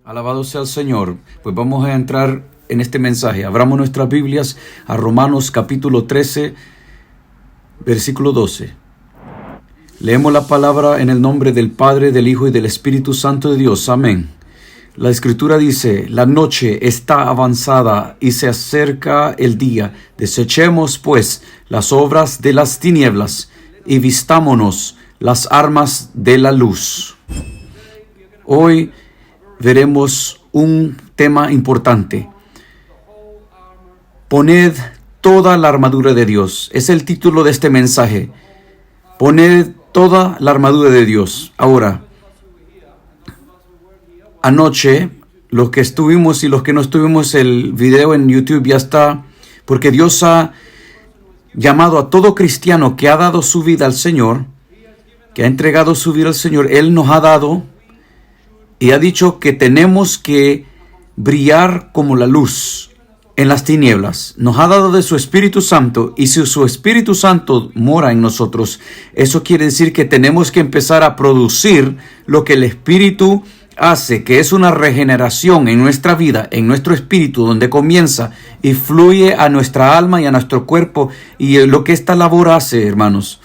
Alabado sea el Señor. Pues vamos a entrar en este mensaje. Abramos nuestras Biblias a Romanos capítulo 13, versículo 12. Leemos la palabra en el nombre del Padre, del Hijo y del Espíritu Santo de Dios. Amén. La Escritura dice: la noche está avanzada y se acerca el día. Desechemos, pues, las obras de las tinieblas y vistámonos las armas de la luz. Hoy veremos un tema importante. Poned toda la armadura de Dios. Es el título de este mensaje. Poned toda la armadura de Dios. Ahora, anoche, los que estuvimos y los que no estuvimos, el video en YouTube ya está, porque Dios ha llamado a todo cristiano que ha dado su vida al Señor, que ha entregado su vida al Señor. Él nos ha dado y ha dicho que tenemos que brillar como la luz en las tinieblas. Nos ha dado de su Espíritu Santo, y si su Espíritu Santo mora en nosotros, eso quiere decir que tenemos que empezar a producir lo que el Espíritu hace, que es una regeneración en nuestra vida, en nuestro espíritu, donde comienza y fluye a nuestra alma y a nuestro cuerpo. Y lo que esta labor hace, hermanos,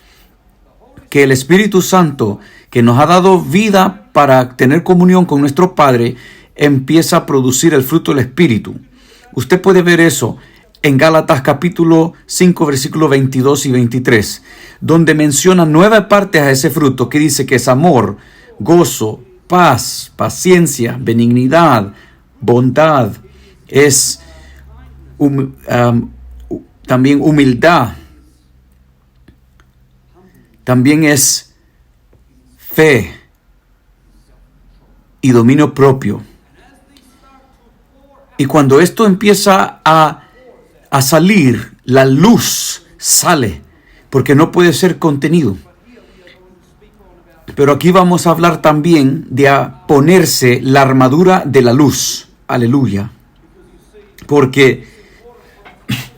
que el Espíritu Santo, que nos ha dado vida para tener comunión con nuestro Padre, empieza a producir el fruto del Espíritu. Usted puede ver eso en Gálatas capítulo 5, versículos 22 y 23, donde menciona 9 partes a ese fruto, que dice que es amor, gozo, paz, paciencia, benignidad, bondad, es también humildad, también es fe y dominio propio. Y cuando esto empieza a salir, la luz sale, porque no puede ser contenido. Pero aquí vamos a hablar también de ponerse la armadura de la luz. Aleluya. Porque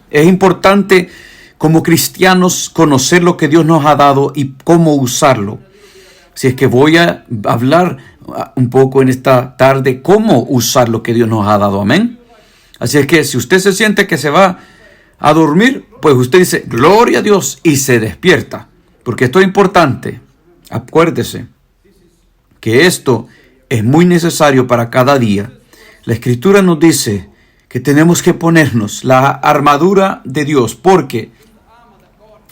es importante como cristianos conocer lo que Dios nos ha dado y cómo usarlo. Si es que voy a hablar un poco en esta tarde cómo usar lo que Dios nos ha dado. Amén. Así es que si usted se siente que se va a dormir, pues usted dice gloria a Dios y se despierta. Porque esto es importante. Acuérdese que esto es muy necesario para cada día. La Escritura nos dice que tenemos que ponernos la armadura de Dios, porque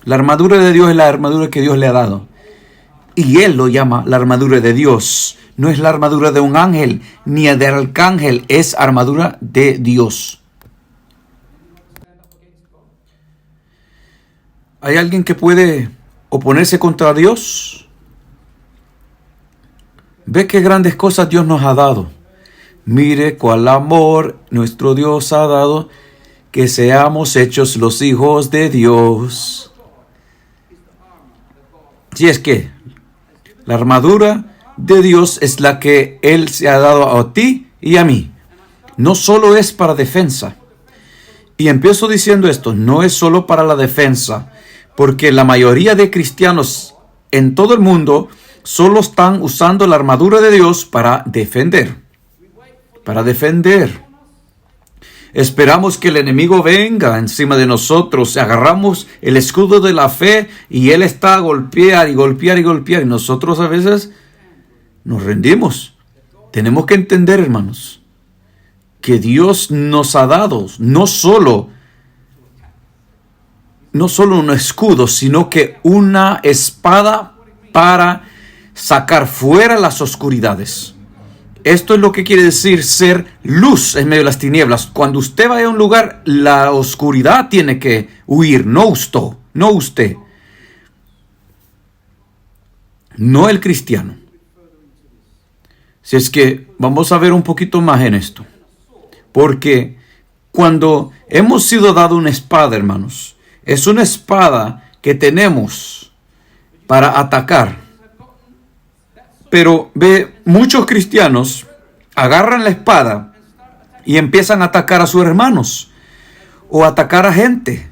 la armadura de Dios es la armadura que Dios le ha dado. Y Él lo llama la armadura de Dios. No es la armadura de un ángel ni del arcángel, es armadura de Dios. ¿Hay alguien que puede oponerse contra Dios? Ve qué grandes cosas Dios nos ha dado. Mire cuál amor nuestro Dios ha dado, que seamos hechos los hijos de Dios. Si es que la armadura de Dios es la que Él se ha dado a ti y a mí. No solo es para defensa. Y empiezo diciendo esto, no es solo para la defensa, porque la mayoría de cristianos en todo el mundo solo están usando la armadura de Dios para defender. Para defender. Esperamos que el enemigo venga encima de nosotros. Agarramos el escudo de la fe y él está a golpear y golpear y golpear. Y nosotros a veces nos rendimos. Tenemos que entender, hermanos, que Dios nos ha dado no solo un escudo, sino que una espada para sacar fuera las oscuridades. Esto es lo que quiere decir ser luz en medio de las tinieblas. Cuando usted vaya a un lugar, la oscuridad tiene que huir, no usted. No el cristiano. Si es que vamos a ver un poquito más en esto. Porque cuando hemos sido dado una espada, hermanos, es una espada que tenemos para atacar. Pero muchos cristianos agarran la espada y empiezan a atacar a sus hermanos o atacar a gente.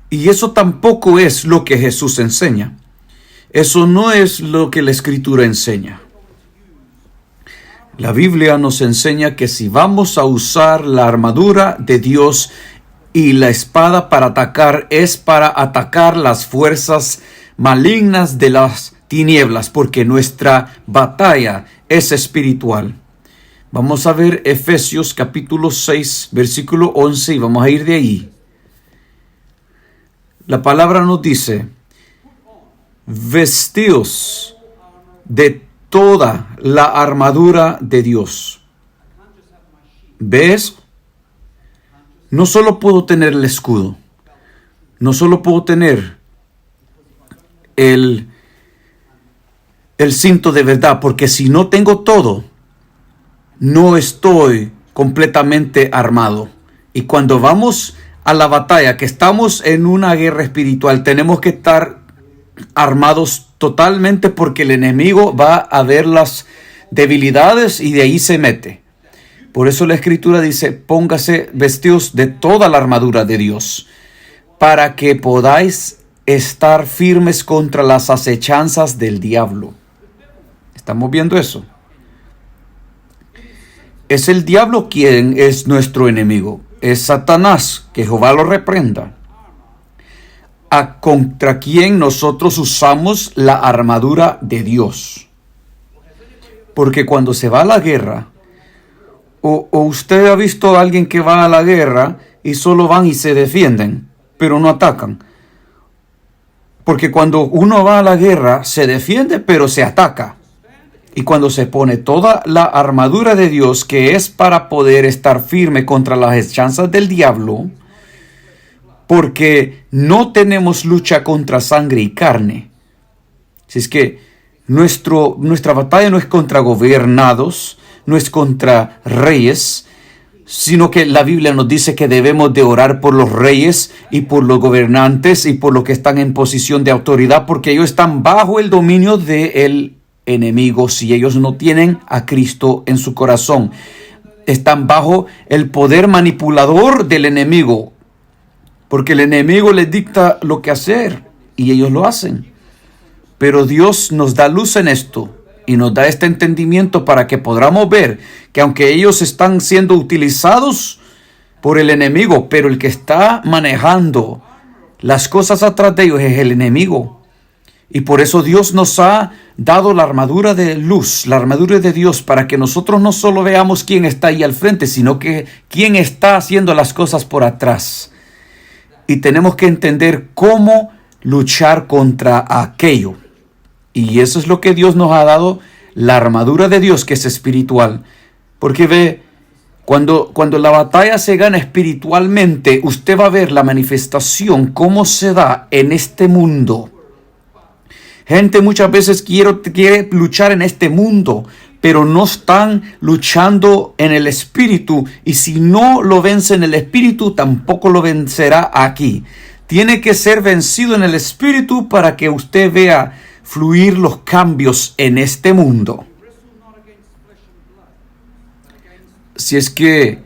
Y eso tampoco es lo que Jesús enseña. Eso no es lo que la Escritura enseña. La Biblia nos enseña que si vamos a usar la armadura de Dios y la espada para atacar, es para atacar las fuerzas malignas de las tinieblas, porque nuestra batalla es espiritual. Vamos a ver Efesios capítulo 6, versículo 11, y vamos a ir de ahí. La palabra nos dice: vestíos de toda la armadura de Dios. ¿Ves? No solo puedo tener el escudo, no solo puedo tener el cinto de verdad, porque si no tengo todo, no estoy completamente armado. Y cuando vamos a la batalla, que estamos en una guerra espiritual, tenemos que estar armados totalmente, porque el enemigo va a ver las debilidades y de ahí se mete. Por eso la Escritura dice: póngase vestidos de toda la armadura de Dios, para que podáis estar firmes contra las acechanzas del diablo. ¿Estamos viendo eso? Es el diablo quien es nuestro enemigo. Es Satanás, que Jehová lo reprenda. Contra quien nosotros usamos la armadura de Dios. Porque cuando se va a la guerra, o usted ha visto a alguien que va a la guerra y solo van y se defienden, pero no atacan. Porque cuando uno va a la guerra, se defiende, pero se ataca. Y cuando se pone toda la armadura de Dios, que es para poder estar firme contra las acechanzas del diablo, porque no tenemos lucha contra sangre y carne. Si es que nuestra batalla no es contra gobernados, no es contra reyes, sino que la Biblia nos dice que debemos de orar por los reyes y por los gobernantes y por los que están en posición de autoridad, porque ellos están bajo el dominio del enemigo. Si ellos no tienen a Cristo en su corazón, están bajo el poder manipulador del enemigo, porque el enemigo les dicta lo que hacer y ellos lo hacen. Pero Dios nos da luz en esto y nos da este entendimiento para que podamos ver que aunque ellos están siendo utilizados por el enemigo, pero el que está manejando las cosas atrás de ellos es el enemigo. Y por eso Dios nos ha dado la armadura de luz, la armadura de Dios, para que nosotros no solo veamos quién está ahí al frente, sino que quién está haciendo las cosas por atrás. Y tenemos que entender cómo luchar contra aquello. Y eso es lo que Dios nos ha dado, la armadura de Dios, que es espiritual. Porque ve, cuando la batalla se gana espiritualmente, usted va a ver la manifestación, cómo se da en este mundo. Gente muchas veces quiere luchar en este mundo, pero no están luchando en el espíritu. Y si no lo vence en el espíritu, tampoco lo vencerá aquí. Tiene que ser vencido en el espíritu para que usted vea fluir los cambios en este mundo. Si es que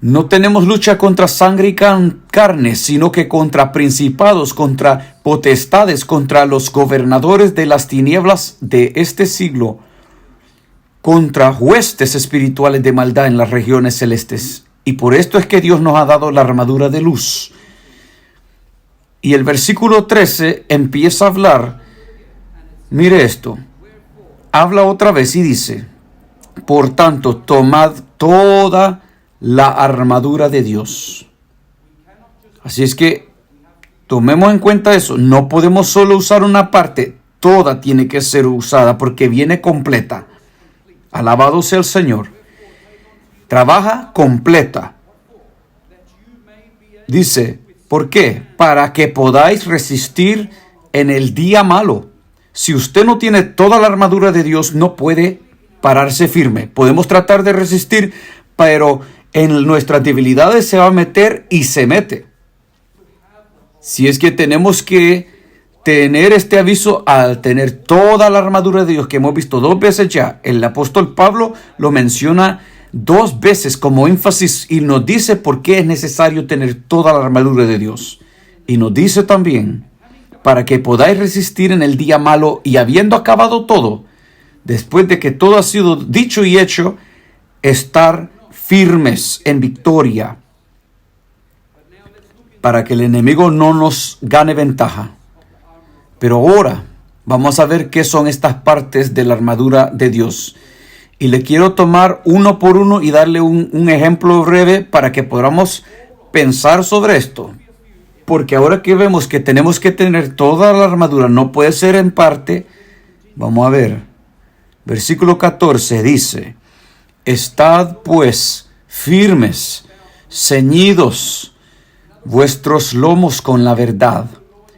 no tenemos lucha contra sangre y carne, sino que contra principados, contra potestades, contra los gobernadores de las tinieblas de este siglo, contra huestes espirituales de maldad en las regiones celestes. Y por esto es que Dios nos ha dado la armadura de luz. Y el versículo 13 empieza a hablar. Mire esto. Habla otra vez y dice: por tanto, tomad toda la armadura de Dios. Así es que tomemos en cuenta eso. No podemos solo usar una parte. Toda tiene que ser usada porque viene completa. Alabado sea el Señor. Trabaja completa. Dice, ¿por qué? Para que podáis resistir en el día malo. Si usted no tiene toda la armadura de Dios, no puede pararse firme. Podemos tratar de resistir, pero en nuestras debilidades se va a meter y se mete. Si es que tenemos que tener este aviso al tener toda la armadura de Dios, que hemos visto 2 veces ya. El apóstol Pablo lo menciona 2 veces como énfasis y nos dice por qué es necesario tener toda la armadura de Dios. Y nos dice también, para que podáis resistir en el día malo, y habiendo acabado todo, después de que todo ha sido dicho y hecho, estar firmes en victoria, para que el enemigo no nos gane ventaja. Pero ahora vamos a ver qué son estas partes de la armadura de Dios. Y le quiero tomar uno por uno y darle un ejemplo breve para que podamos pensar sobre esto. Porque ahora que vemos que tenemos que tener toda la armadura, no puede ser en parte. Vamos a ver. Versículo 14 dice: estad pues firmes, ceñidos vuestros lomos con la verdad.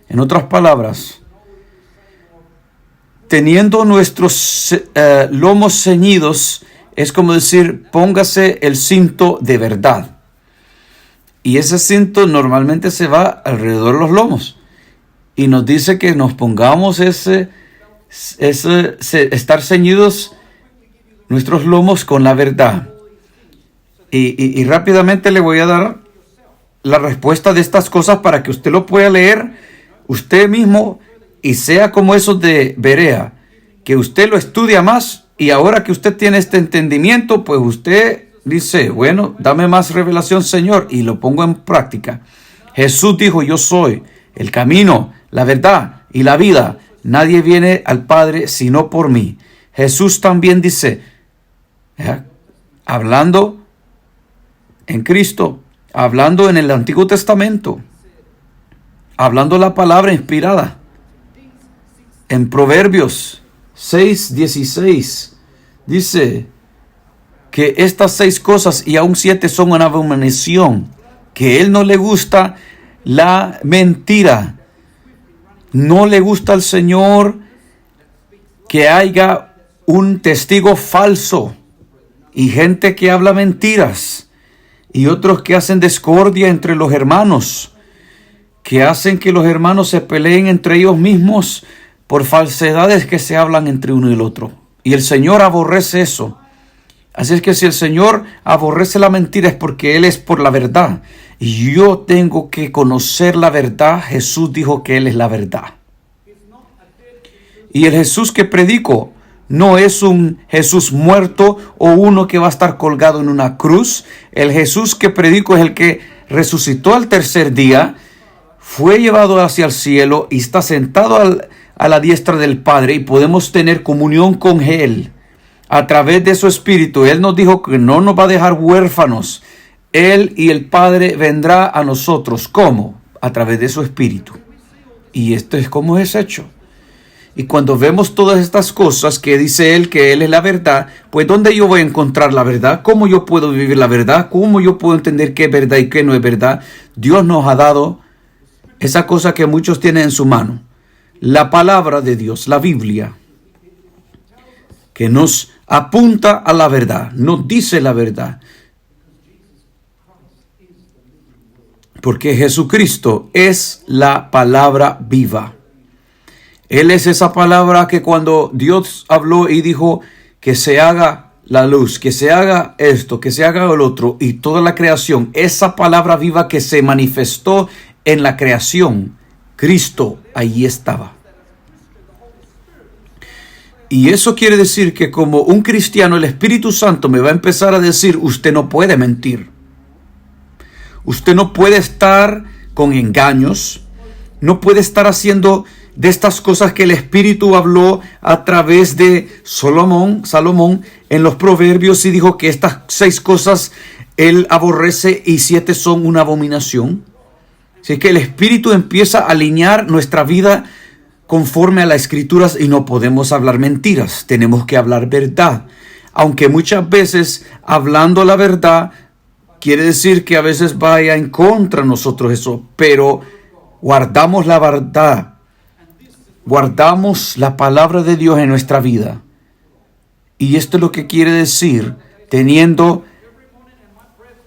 En otras palabras, teniendo nuestros lomos ceñidos, es como decir, póngase el cinto de verdad. Y ese cinto normalmente se va alrededor de los lomos. Y nos dice que nos pongamos estar ceñidos nuestros lomos con la verdad. Y rápidamente le voy a dar la respuesta de estas cosas para que usted lo pueda leer usted mismo y sea como esos de Berea, que usted lo estudia más y ahora que usted tiene este entendimiento, pues usted dice, bueno, dame más revelación, Señor, y lo pongo en práctica. Jesús dijo, yo soy el camino, la verdad y la vida. Nadie viene al Padre sino por mí. Jesús también dice, hablando en Cristo, hablando en el Antiguo Testamento, hablando la palabra inspirada, en Proverbios 6:16, dice que estas 6 cosas y aún 7 son una abominación, que Él no le gusta la mentira, no le gusta al Señor que haya un testigo falso y gente que habla mentiras y otros que hacen discordia entre los hermanos, que hacen que los hermanos se peleen entre ellos mismos por falsedades que se hablan entre uno y el otro. Y el Señor aborrece eso. Así es que si el Señor aborrece la mentira es porque Él es por la verdad. Y yo tengo que conocer la verdad. Jesús dijo que Él es la verdad. Y el Jesús que predico no es un Jesús muerto o uno que va a estar colgado en una cruz. El Jesús que predico es el que resucitó al tercer día, fue llevado hacia el cielo y está sentado a la diestra del Padre, y podemos tener comunión con Él a través de su Espíritu. Él nos dijo que no nos va a dejar huérfanos. Él y el Padre vendrá a nosotros. ¿Cómo? A través de su Espíritu. Y esto es como es hecho. Y cuando vemos todas estas cosas que dice Él, que Él es la verdad, pues ¿dónde yo voy a encontrar la verdad? ¿Cómo yo puedo vivir la verdad? ¿Cómo yo puedo entender qué es verdad y qué no es verdad? Dios nos ha dado esa cosa que muchos tienen en su mano. La palabra de Dios, la Biblia, que nos apunta a la verdad, nos dice la verdad. Porque Jesucristo es la palabra viva. Él es esa palabra que cuando Dios habló y dijo que se haga la luz, que se haga esto, que se haga el otro, y toda la creación, esa palabra viva que se manifestó en la creación, Cristo allí estaba. Y eso quiere decir que como un cristiano, el Espíritu Santo me va a empezar a decir, usted no puede mentir. Usted no puede estar con engaños. No puede estar haciendo de estas cosas que el Espíritu habló a través de Salomón en los Proverbios, y dijo que estas 6 cosas Él aborrece y 7 son una abominación. Así que el Espíritu empieza a alinear nuestra vida conforme a las Escrituras, y no podemos hablar mentiras, tenemos que hablar verdad. Aunque muchas veces hablando la verdad quiere decir que a veces vaya en contra de nosotros eso, pero guardamos la verdad, guardamos la palabra de Dios en nuestra vida. Y esto es lo que quiere decir teniendo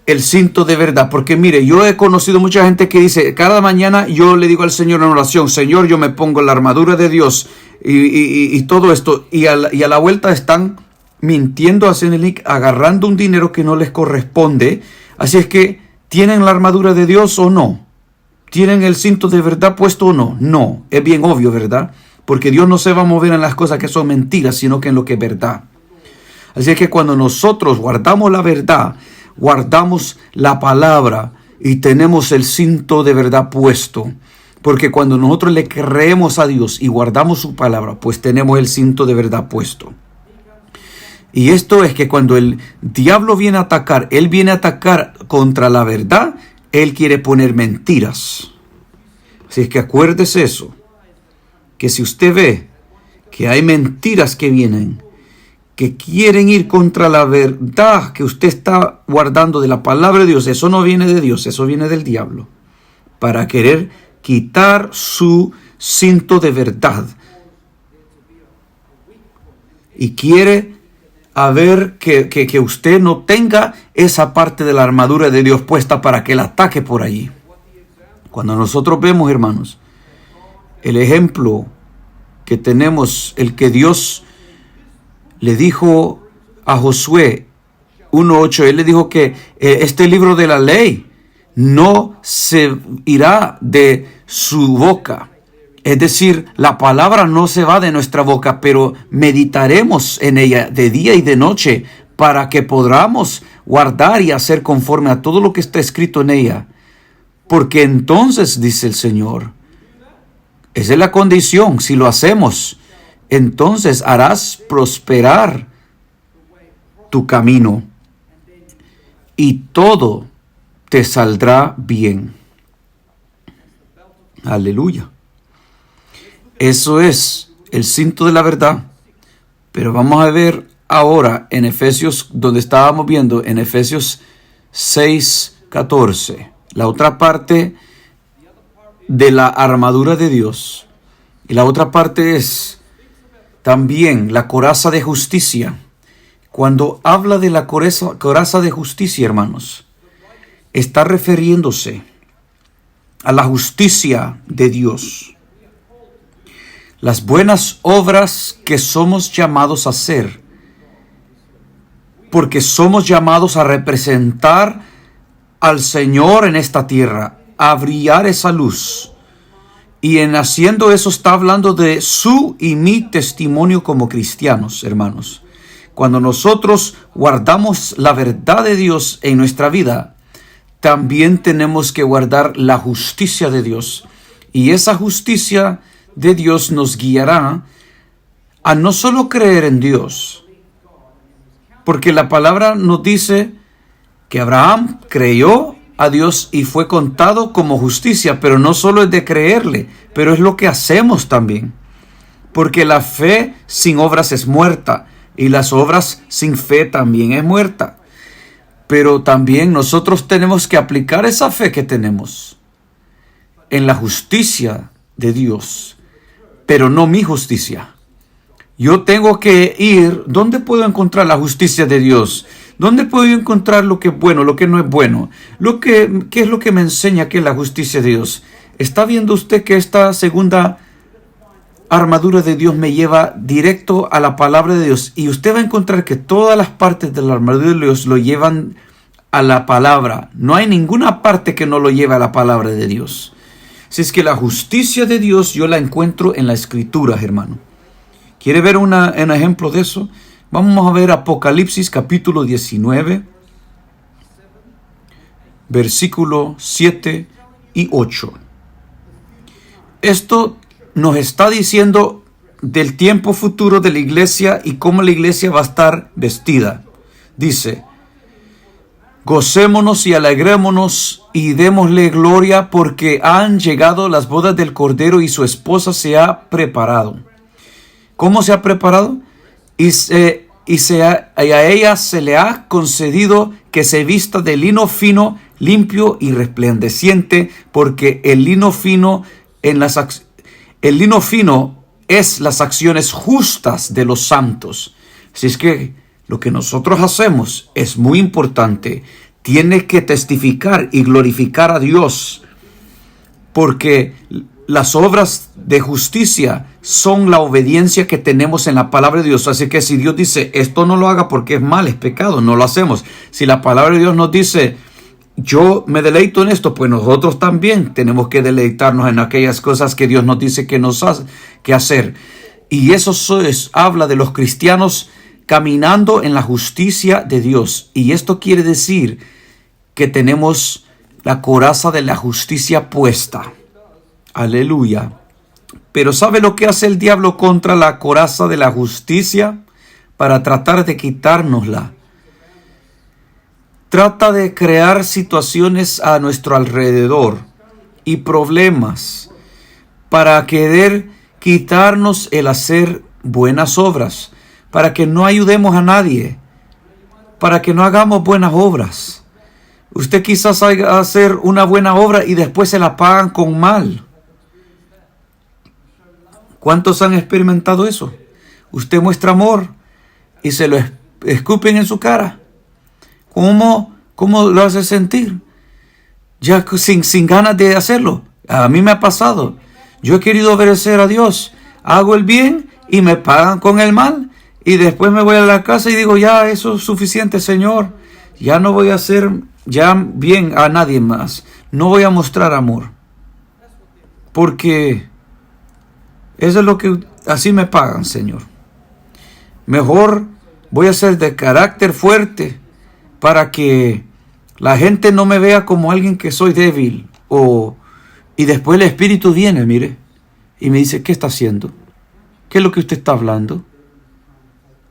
el cinto de verdad. Porque mire, yo he conocido mucha gente que dice, cada mañana yo le digo al Señor en oración, Señor, yo me pongo la armadura de Dios y todo esto, y a la vuelta están mintiendo a Senelic, agarrando un dinero que no les corresponde. Así es que, ¿tienen la armadura de Dios o no? ¿Tienen el cinto de verdad puesto o no? No, es bien obvio, ¿verdad? Porque Dios no se va a mover en las cosas que son mentiras, sino que en lo que es verdad. Así que cuando nosotros guardamos la verdad, guardamos la palabra y tenemos el cinto de verdad puesto. Porque cuando nosotros le creemos a Dios y guardamos su palabra, pues tenemos el cinto de verdad puesto. Y esto es que cuando el diablo viene a atacar, él viene a atacar contra la verdad, él quiere poner mentiras. Así es que acuérdese eso, que si usted ve que hay mentiras que vienen, que quieren ir contra la verdad que usted está guardando de la palabra de Dios, eso no viene de Dios, eso viene del diablo, para querer quitar su cinto de verdad. Y quiere a ver que usted no tenga esa parte de la armadura de Dios puesta para que él ataque por allí. Cuando nosotros vemos, hermanos, el ejemplo que tenemos, el que Dios le dijo a Josué 1:8, él le dijo que este libro de la ley no se irá de su boca. Es decir, la palabra no se va de nuestra boca, pero meditaremos en ella de día y de noche para que podamos guardar y hacer conforme a todo lo que está escrito en ella. Porque entonces, dice el Señor, esa es la condición, si lo hacemos, entonces harás prosperar tu camino y todo te saldrá bien. Aleluya. Eso es el cinto de la verdad. Pero vamos a ver ahora en Efesios, donde estábamos viendo, en Efesios 6:14, la otra parte de la armadura de Dios. Y la otra parte es también la coraza de justicia. Cuando habla de la coraza de justicia, hermanos, está refiriéndose a la justicia de Dios. Las buenas obras que somos llamados a hacer, porque somos llamados a representar al Señor en esta tierra, a brillar esa luz. Y en haciendo eso está hablando de su y mi testimonio como cristianos, hermanos. Cuando nosotros guardamos la verdad de Dios en nuestra vida, también tenemos que guardar la justicia de Dios. Y esa justicia de Dios nos guiará a no solo creer en Dios, porque la palabra nos dice que Abraham creyó a Dios y fue contado como justicia, pero no solo es de creerle, pero es lo que hacemos también, porque la fe sin obras es muerta y las obras sin fe también es muerta. Pero también nosotros tenemos que aplicar esa fe que tenemos en la justicia de Dios, pero no mi justicia. Yo tengo que ir, ¿dónde puedo encontrar la justicia de Dios? ¿Dónde puedo encontrar lo que es bueno, lo que no es bueno? ¿Qué es lo que me enseña que es la justicia de Dios? ¿Está viendo usted que esta segunda armadura de Dios me lleva directo a la palabra de Dios? Y usted va a encontrar que todas las partes de la armadura de Dios lo llevan a la palabra. No hay ninguna parte que no lo lleve a la palabra de Dios. Si es que la justicia de Dios yo la encuentro en la Escritura, hermano. ¿Quiere ver un ejemplo de eso? Vamos a ver Apocalipsis capítulo 19, versículo 7 y 8. Esto nos está diciendo del tiempo futuro de la iglesia y cómo la iglesia va a estar vestida. Dice: gocémonos y alegrémonos y démosle gloria, porque han llegado las bodas del Cordero y su esposa se ha preparado. ¿Cómo se ha preparado? A ella se le ha concedido que se vista de lino fino, limpio y resplandeciente, porque el lino fino es las acciones justas de los santos. Así es que lo que nosotros hacemos es muy importante. Tiene que testificar y glorificar a Dios, porque las obras de justicia son la obediencia que tenemos en la palabra de Dios. Así que si Dios dice, esto no lo haga porque es mal, es pecado, no lo hacemos. Si la palabra de Dios nos dice, yo me deleito en esto, pues nosotros también tenemos que deleitarnos en aquellas cosas que Dios nos dice que nos hace que hacer. Y eso habla de los cristianos caminando en la justicia de Dios. Y esto quiere decir que tenemos la coraza de la justicia puesta. Aleluya. Pero ¿sabe lo que hace el diablo contra la coraza de la justicia? Para tratar de quitárnosla. Trata de crear situaciones a nuestro alrededor y problemas para querer quitarnos el hacer buenas obras, para que no ayudemos a nadie, para que no hagamos buenas obras. Usted quizás haga hacer una buena obra y después se la pagan con mal. ¿Cuántos han experimentado eso? Usted muestra amor y se lo escupen en su cara. ¿Cómo lo hace sentir? Ya sin ganas de hacerlo. A mí me ha pasado. Yo he querido obedecer a Dios. Hago el bien y me pagan con el mal. Y después me voy a la casa y digo, ya, eso es suficiente, Señor. Ya no voy a hacer ya bien a nadie más. No voy a mostrar amor. Porque eso es lo que así me pagan, Señor. Mejor voy a ser de carácter fuerte para que la gente no me vea como alguien que soy débil. Y después el Espíritu viene, mire, y me dice, ¿qué está haciendo? ¿Qué es lo que usted está hablando?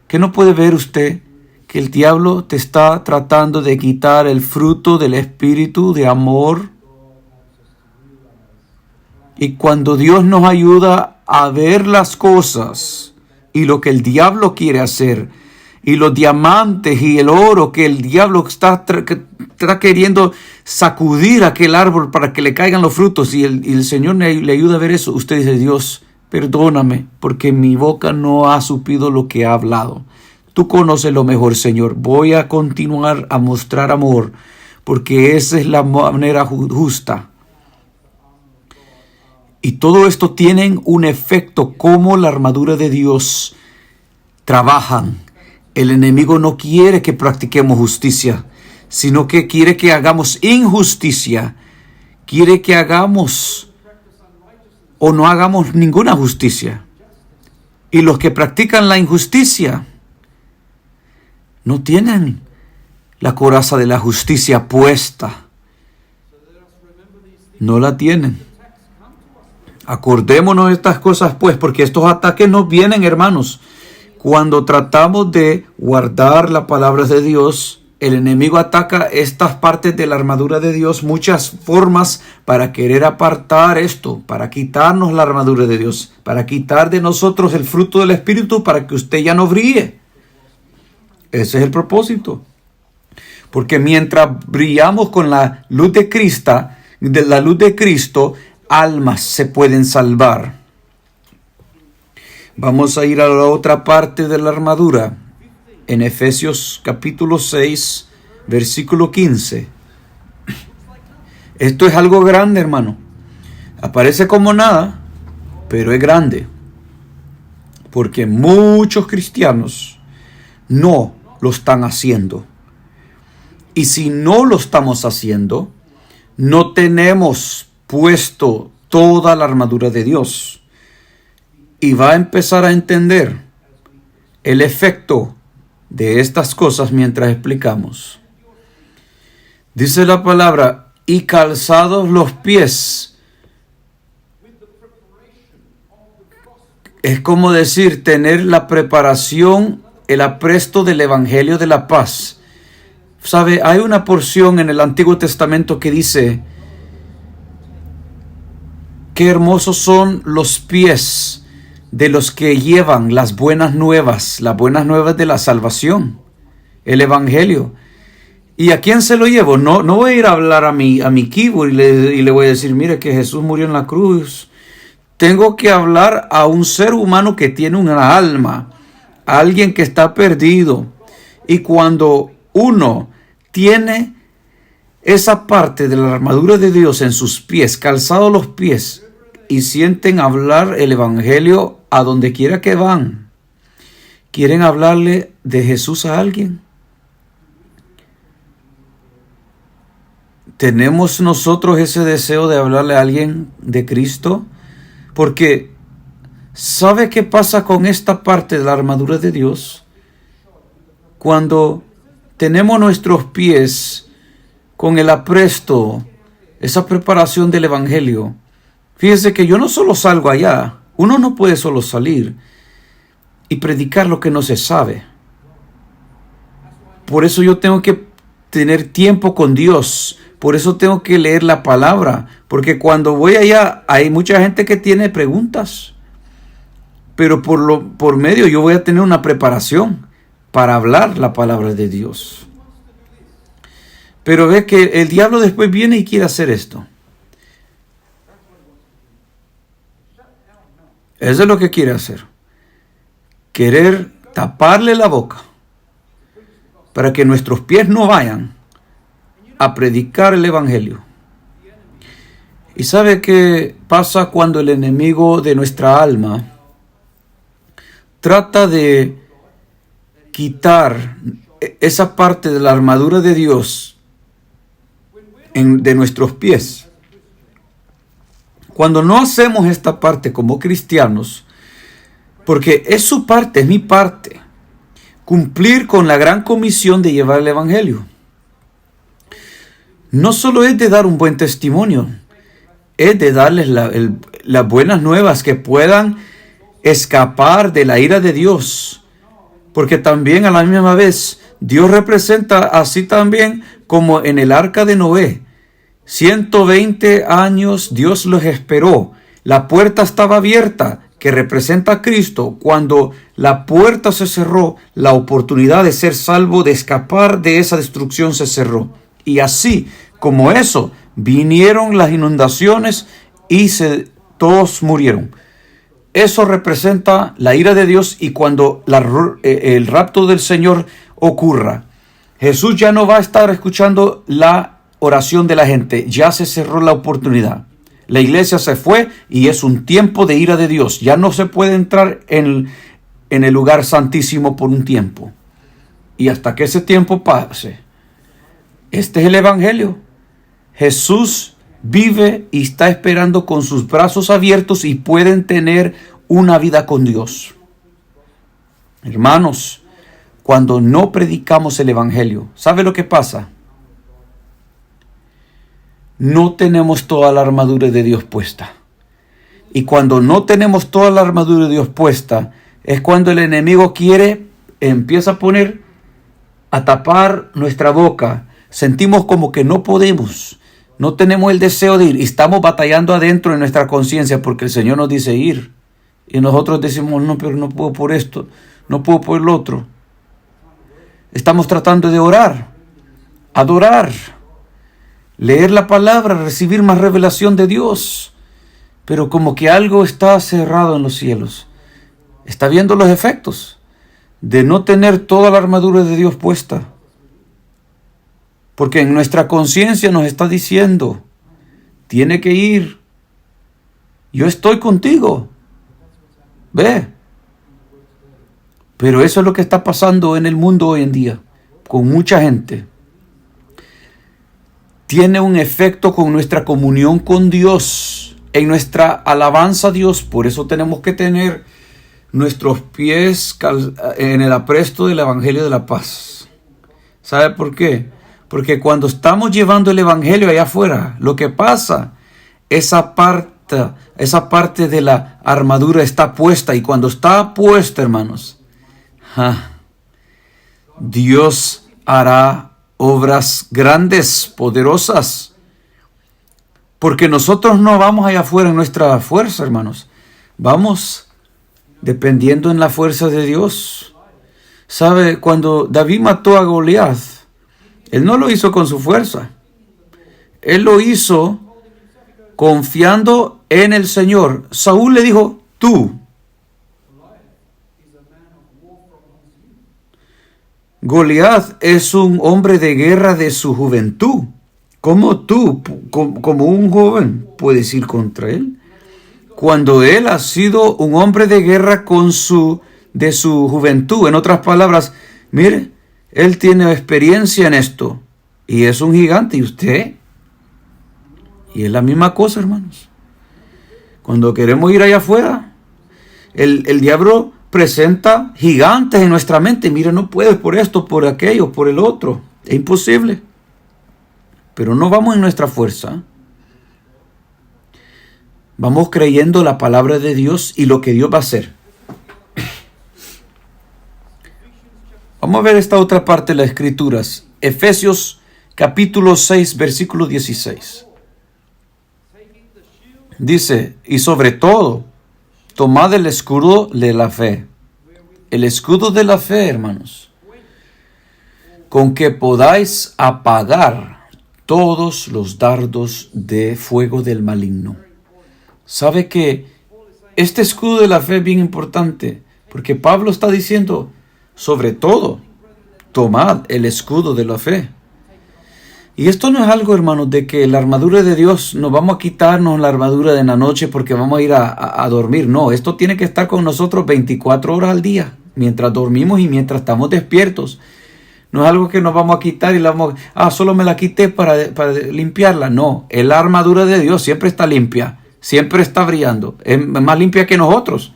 ¿Que no puede ver usted que el diablo te está tratando de quitar el fruto del Espíritu de amor? Y cuando Dios nos ayuda a ver las cosas y lo que el diablo quiere hacer, y los diamantes y el oro que el diablo está queriendo sacudir aquel árbol para que le caigan los frutos, y el Señor le ayuda a ver eso, usted dice, Dios, perdóname, porque mi boca no ha supido lo que ha hablado. Tú conoces lo mejor, Señor. Voy a continuar a mostrar amor, porque esa es la manera justa. Y todo esto tiene un efecto, como la armadura de Dios trabajan. El enemigo no quiere que practiquemos justicia, sino que quiere que hagamos injusticia. Quiere que hagamos o no hagamos ninguna justicia. Y los que practican la injusticia no tienen la coraza de la justicia puesta. No la tienen. Acordémonos de estas cosas, pues, porque estos ataques nos vienen, hermanos. Cuando tratamos de guardar la palabra de Dios, el enemigo ataca estas partes de la armadura de Dios, muchas formas para querer apartar esto, para quitarnos la armadura de Dios, para quitar de nosotros el fruto del Espíritu, para que usted ya no brille. Ese es el propósito. Porque mientras brillamos con la luz de Cristo, almas se pueden salvar. Vamos a ir a la otra parte de la armadura, en Efesios capítulo 6, versículo 15. Esto es algo grande, hermano. Aparece como nada, pero es grande. Porque muchos cristianos no lo están haciendo. Y si no lo estamos haciendo, no tenemos puesto toda la armadura de Dios. Y va a empezar a entender el efecto de estas cosas mientras explicamos. Dice la palabra, y calzados los pies. Es como decir, tener la preparación, el apresto del Evangelio de la paz. ¿Sabe? Hay una porción en el Antiguo Testamento que dice, qué hermosos son los pies de los que llevan las buenas nuevas de la salvación, el Evangelio. ¿Y a quién se lo llevo? No voy a ir a hablar a mi keyboard y le voy a decir, mire que Jesús murió en la cruz. Tengo que hablar a un ser humano que tiene una alma, a alguien que está perdido. Y cuando uno tiene esa parte de la armadura de Dios en sus pies, calzados los pies, y sienten hablar el Evangelio a donde quiera que van, ¿quieren hablarle de Jesús a alguien? ¿Tenemos nosotros ese deseo de hablarle a alguien de Cristo? Porque ¿sabe qué pasa con esta parte de la armadura de Dios? cuando tenemos nuestros pies con el apresto, esa preparación del Evangelio. Fíjese que yo no solo salgo allá, uno no puede solo salir y predicar lo que no se sabe. Por eso yo tengo que tener tiempo con Dios, por eso tengo que leer la palabra, porque cuando voy allá hay mucha gente que tiene preguntas, pero por medio yo voy a tener una preparación para hablar la palabra de Dios. Pero ve que el diablo después viene y quiere hacer esto. Eso es lo que quiere hacer. Querer taparle la boca para que nuestros pies no vayan a predicar el Evangelio. ¿Y sabe qué pasa cuando el enemigo de nuestra alma trata de quitar esa parte de la armadura de Dios de nuestros pies? Cuando no hacemos esta parte como cristianos, porque es su parte, es mi parte, cumplir con la gran comisión de llevar el Evangelio. No solo es de dar un buen testimonio, es de darles las buenas nuevas que puedan escapar de la ira de Dios. Porque también a la misma vez Dios representa así también como en el arca de Noé. 120 años Dios los esperó. La puerta estaba abierta, que representa a Cristo. Cuando la puerta se cerró, la oportunidad de ser salvo, de escapar de esa destrucción se cerró. Y así como eso, vinieron las inundaciones y todos murieron. Eso representa la ira de Dios, y cuando el rapto del Señor ocurra, Jesús ya no va a estar escuchando la oración de la gente. Ya se cerró la oportunidad. La iglesia se fue y es un tiempo de ira de Dios. Ya no se puede entrar en el lugar santísimo por un tiempo. Y hasta que ese tiempo pase, este es el Evangelio. Jesús vive y está esperando con sus brazos abiertos y pueden tener una vida con Dios. Hermanos, cuando no predicamos el Evangelio, ¿sabe lo que pasa? No tenemos toda la armadura de Dios puesta. Y cuando no tenemos toda la armadura de Dios puesta, es cuando el enemigo empieza a tapar nuestra boca. Sentimos como que no podemos, no tenemos el deseo de ir, y estamos batallando adentro en nuestra conciencia porque el Señor nos dice ir. Y nosotros decimos, no, pero no puedo por esto, no puedo por lo otro. Estamos tratando de orar, adorar, leer la palabra, recibir más revelación de Dios, pero como que algo está cerrado en los cielos. Está viendo los efectos de no tener toda la armadura de Dios puesta. Porque en nuestra conciencia nos está diciendo, tiene que ir. Yo estoy contigo. Ve. Pero eso es lo que está pasando en el mundo hoy en día, con mucha gente. Tiene un efecto con nuestra comunión con Dios, en nuestra alabanza a Dios. Por eso tenemos que tener nuestros pies en el apresto del Evangelio de la paz. ¿Sabe por qué? Porque cuando estamos llevando el Evangelio allá afuera, lo que pasa, esa parte de la armadura está puesta. Y cuando está puesta, hermanos, Dios hará obras grandes, poderosas. Porque nosotros no vamos allá afuera en nuestra fuerza, hermanos. Vamos dependiendo en la fuerza de Dios. ¿Sabe? Cuando David mató a Goliat, él no lo hizo con su fuerza. Él lo hizo confiando en el Señor. Saúl le dijo, tú. Goliat es un hombre de guerra de su juventud. ¿Cómo tú, como un joven, puedes ir contra él? Cuando él ha sido un hombre de guerra de su juventud. En otras palabras, mire, él tiene experiencia en esto y es un gigante. ¿Y usted? Y es la misma cosa, hermanos. Cuando queremos ir allá afuera, el diablo presenta gigantes en nuestra mente. Mira, no puedes por esto, por aquello, por el otro. Es imposible. Pero no vamos en nuestra fuerza. Vamos creyendo la palabra de Dios y lo que Dios va a hacer. Vamos a ver esta otra parte de las Escrituras. Efesios capítulo 6, versículo 16. Dice, y sobre todo, tomad el escudo de la fe. El escudo de la fe, hermanos, con que podáis apagar todos los dardos de fuego del maligno. ¿Sabe que este escudo de la fe es bien importante? Porque Pablo está diciendo, sobre todo, tomad el escudo de la fe. Y esto no es algo, hermanos, de que la armadura de Dios, nos vamos a quitarnos la armadura de la noche porque vamos a ir a dormir. No, esto tiene que estar con nosotros 24 horas al día, mientras dormimos y mientras estamos despiertos. No es algo que nos vamos a quitar y la vamos solo me la quité para limpiarla. No, la armadura de Dios siempre está limpia. Siempre está brillando. Es más limpia que nosotros.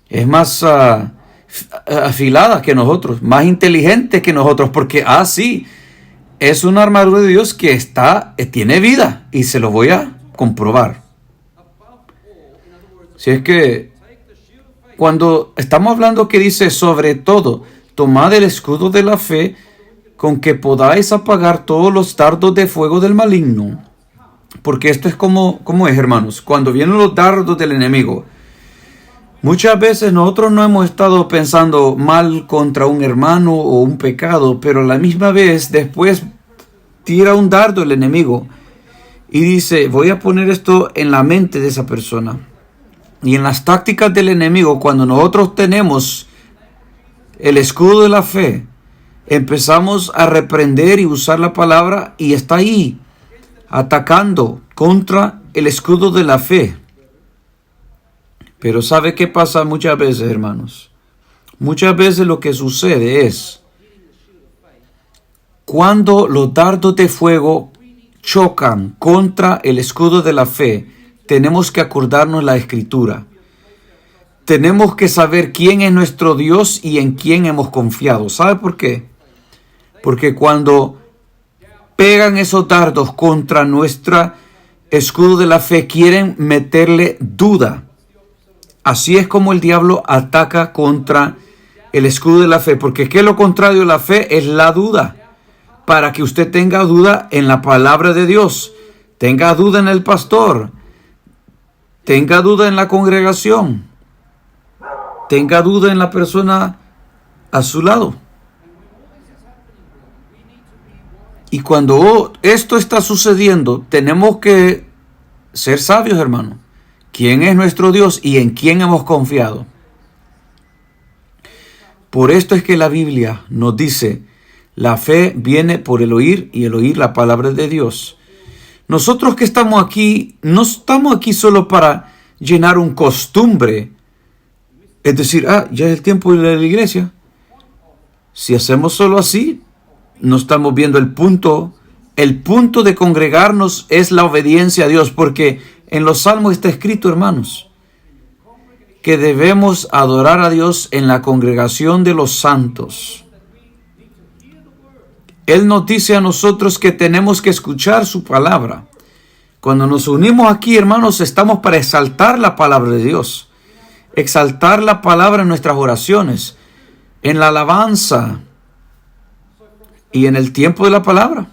Es más afilada que nosotros. Más inteligente que nosotros. Porque, sí, es una armadura de Dios que tiene vida. Y se lo voy a comprobar. Si es que cuando estamos hablando que dice sobre todo, tomad el escudo de la fe con que podáis apagar todos los dardos de fuego del maligno. Porque esto es como es, hermanos. Cuando vienen los dardos del enemigo, muchas veces nosotros no hemos estado pensando mal contra un hermano o un pecado, pero a la misma vez después tira un dardo el enemigo y dice, voy a poner esto en la mente de esa persona. Y en las tácticas del enemigo, cuando nosotros tenemos el escudo de la fe, empezamos a reprender y usar la palabra y está ahí, atacando contra el escudo de la fe. Pero ¿sabe qué pasa muchas veces, hermanos? Muchas veces lo que sucede es, cuando los dardos de fuego chocan contra el escudo de la fe, tenemos que acordarnos la Escritura. Tenemos que saber quién es nuestro Dios y en quién hemos confiado. ¿Sabe por qué? Porque cuando pegan esos dardos contra nuestro escudo de la fe, quieren meterle duda. Así es como el diablo ataca contra el escudo de la fe. Porque ¿qué es lo contrario de la fe? Es la duda. Para que usted tenga duda en la palabra de Dios. Tenga duda en el pastor. Tenga duda en la congregación. Tenga duda en la persona a su lado. Y cuando esto está sucediendo, tenemos que ser sabios, hermano. ¿Quién es nuestro Dios y en quién hemos confiado? Por esto es que la Biblia nos dice, la fe viene por el oír y el oír la palabra de Dios. Nosotros que estamos aquí, no estamos aquí solo para llenar un costumbre. Es decir, ya es el tiempo de la iglesia. Si hacemos solo así, no estamos viendo el punto. El punto de congregarnos es la obediencia a Dios, porque en los salmos está escrito, hermanos, que debemos adorar a Dios en la congregación de los santos. Él nos dice a nosotros que tenemos que escuchar su palabra. Cuando nos unimos aquí, hermanos, estamos para exaltar la palabra de Dios. Exaltar la palabra en nuestras oraciones, en la alabanza y en el tiempo de la palabra.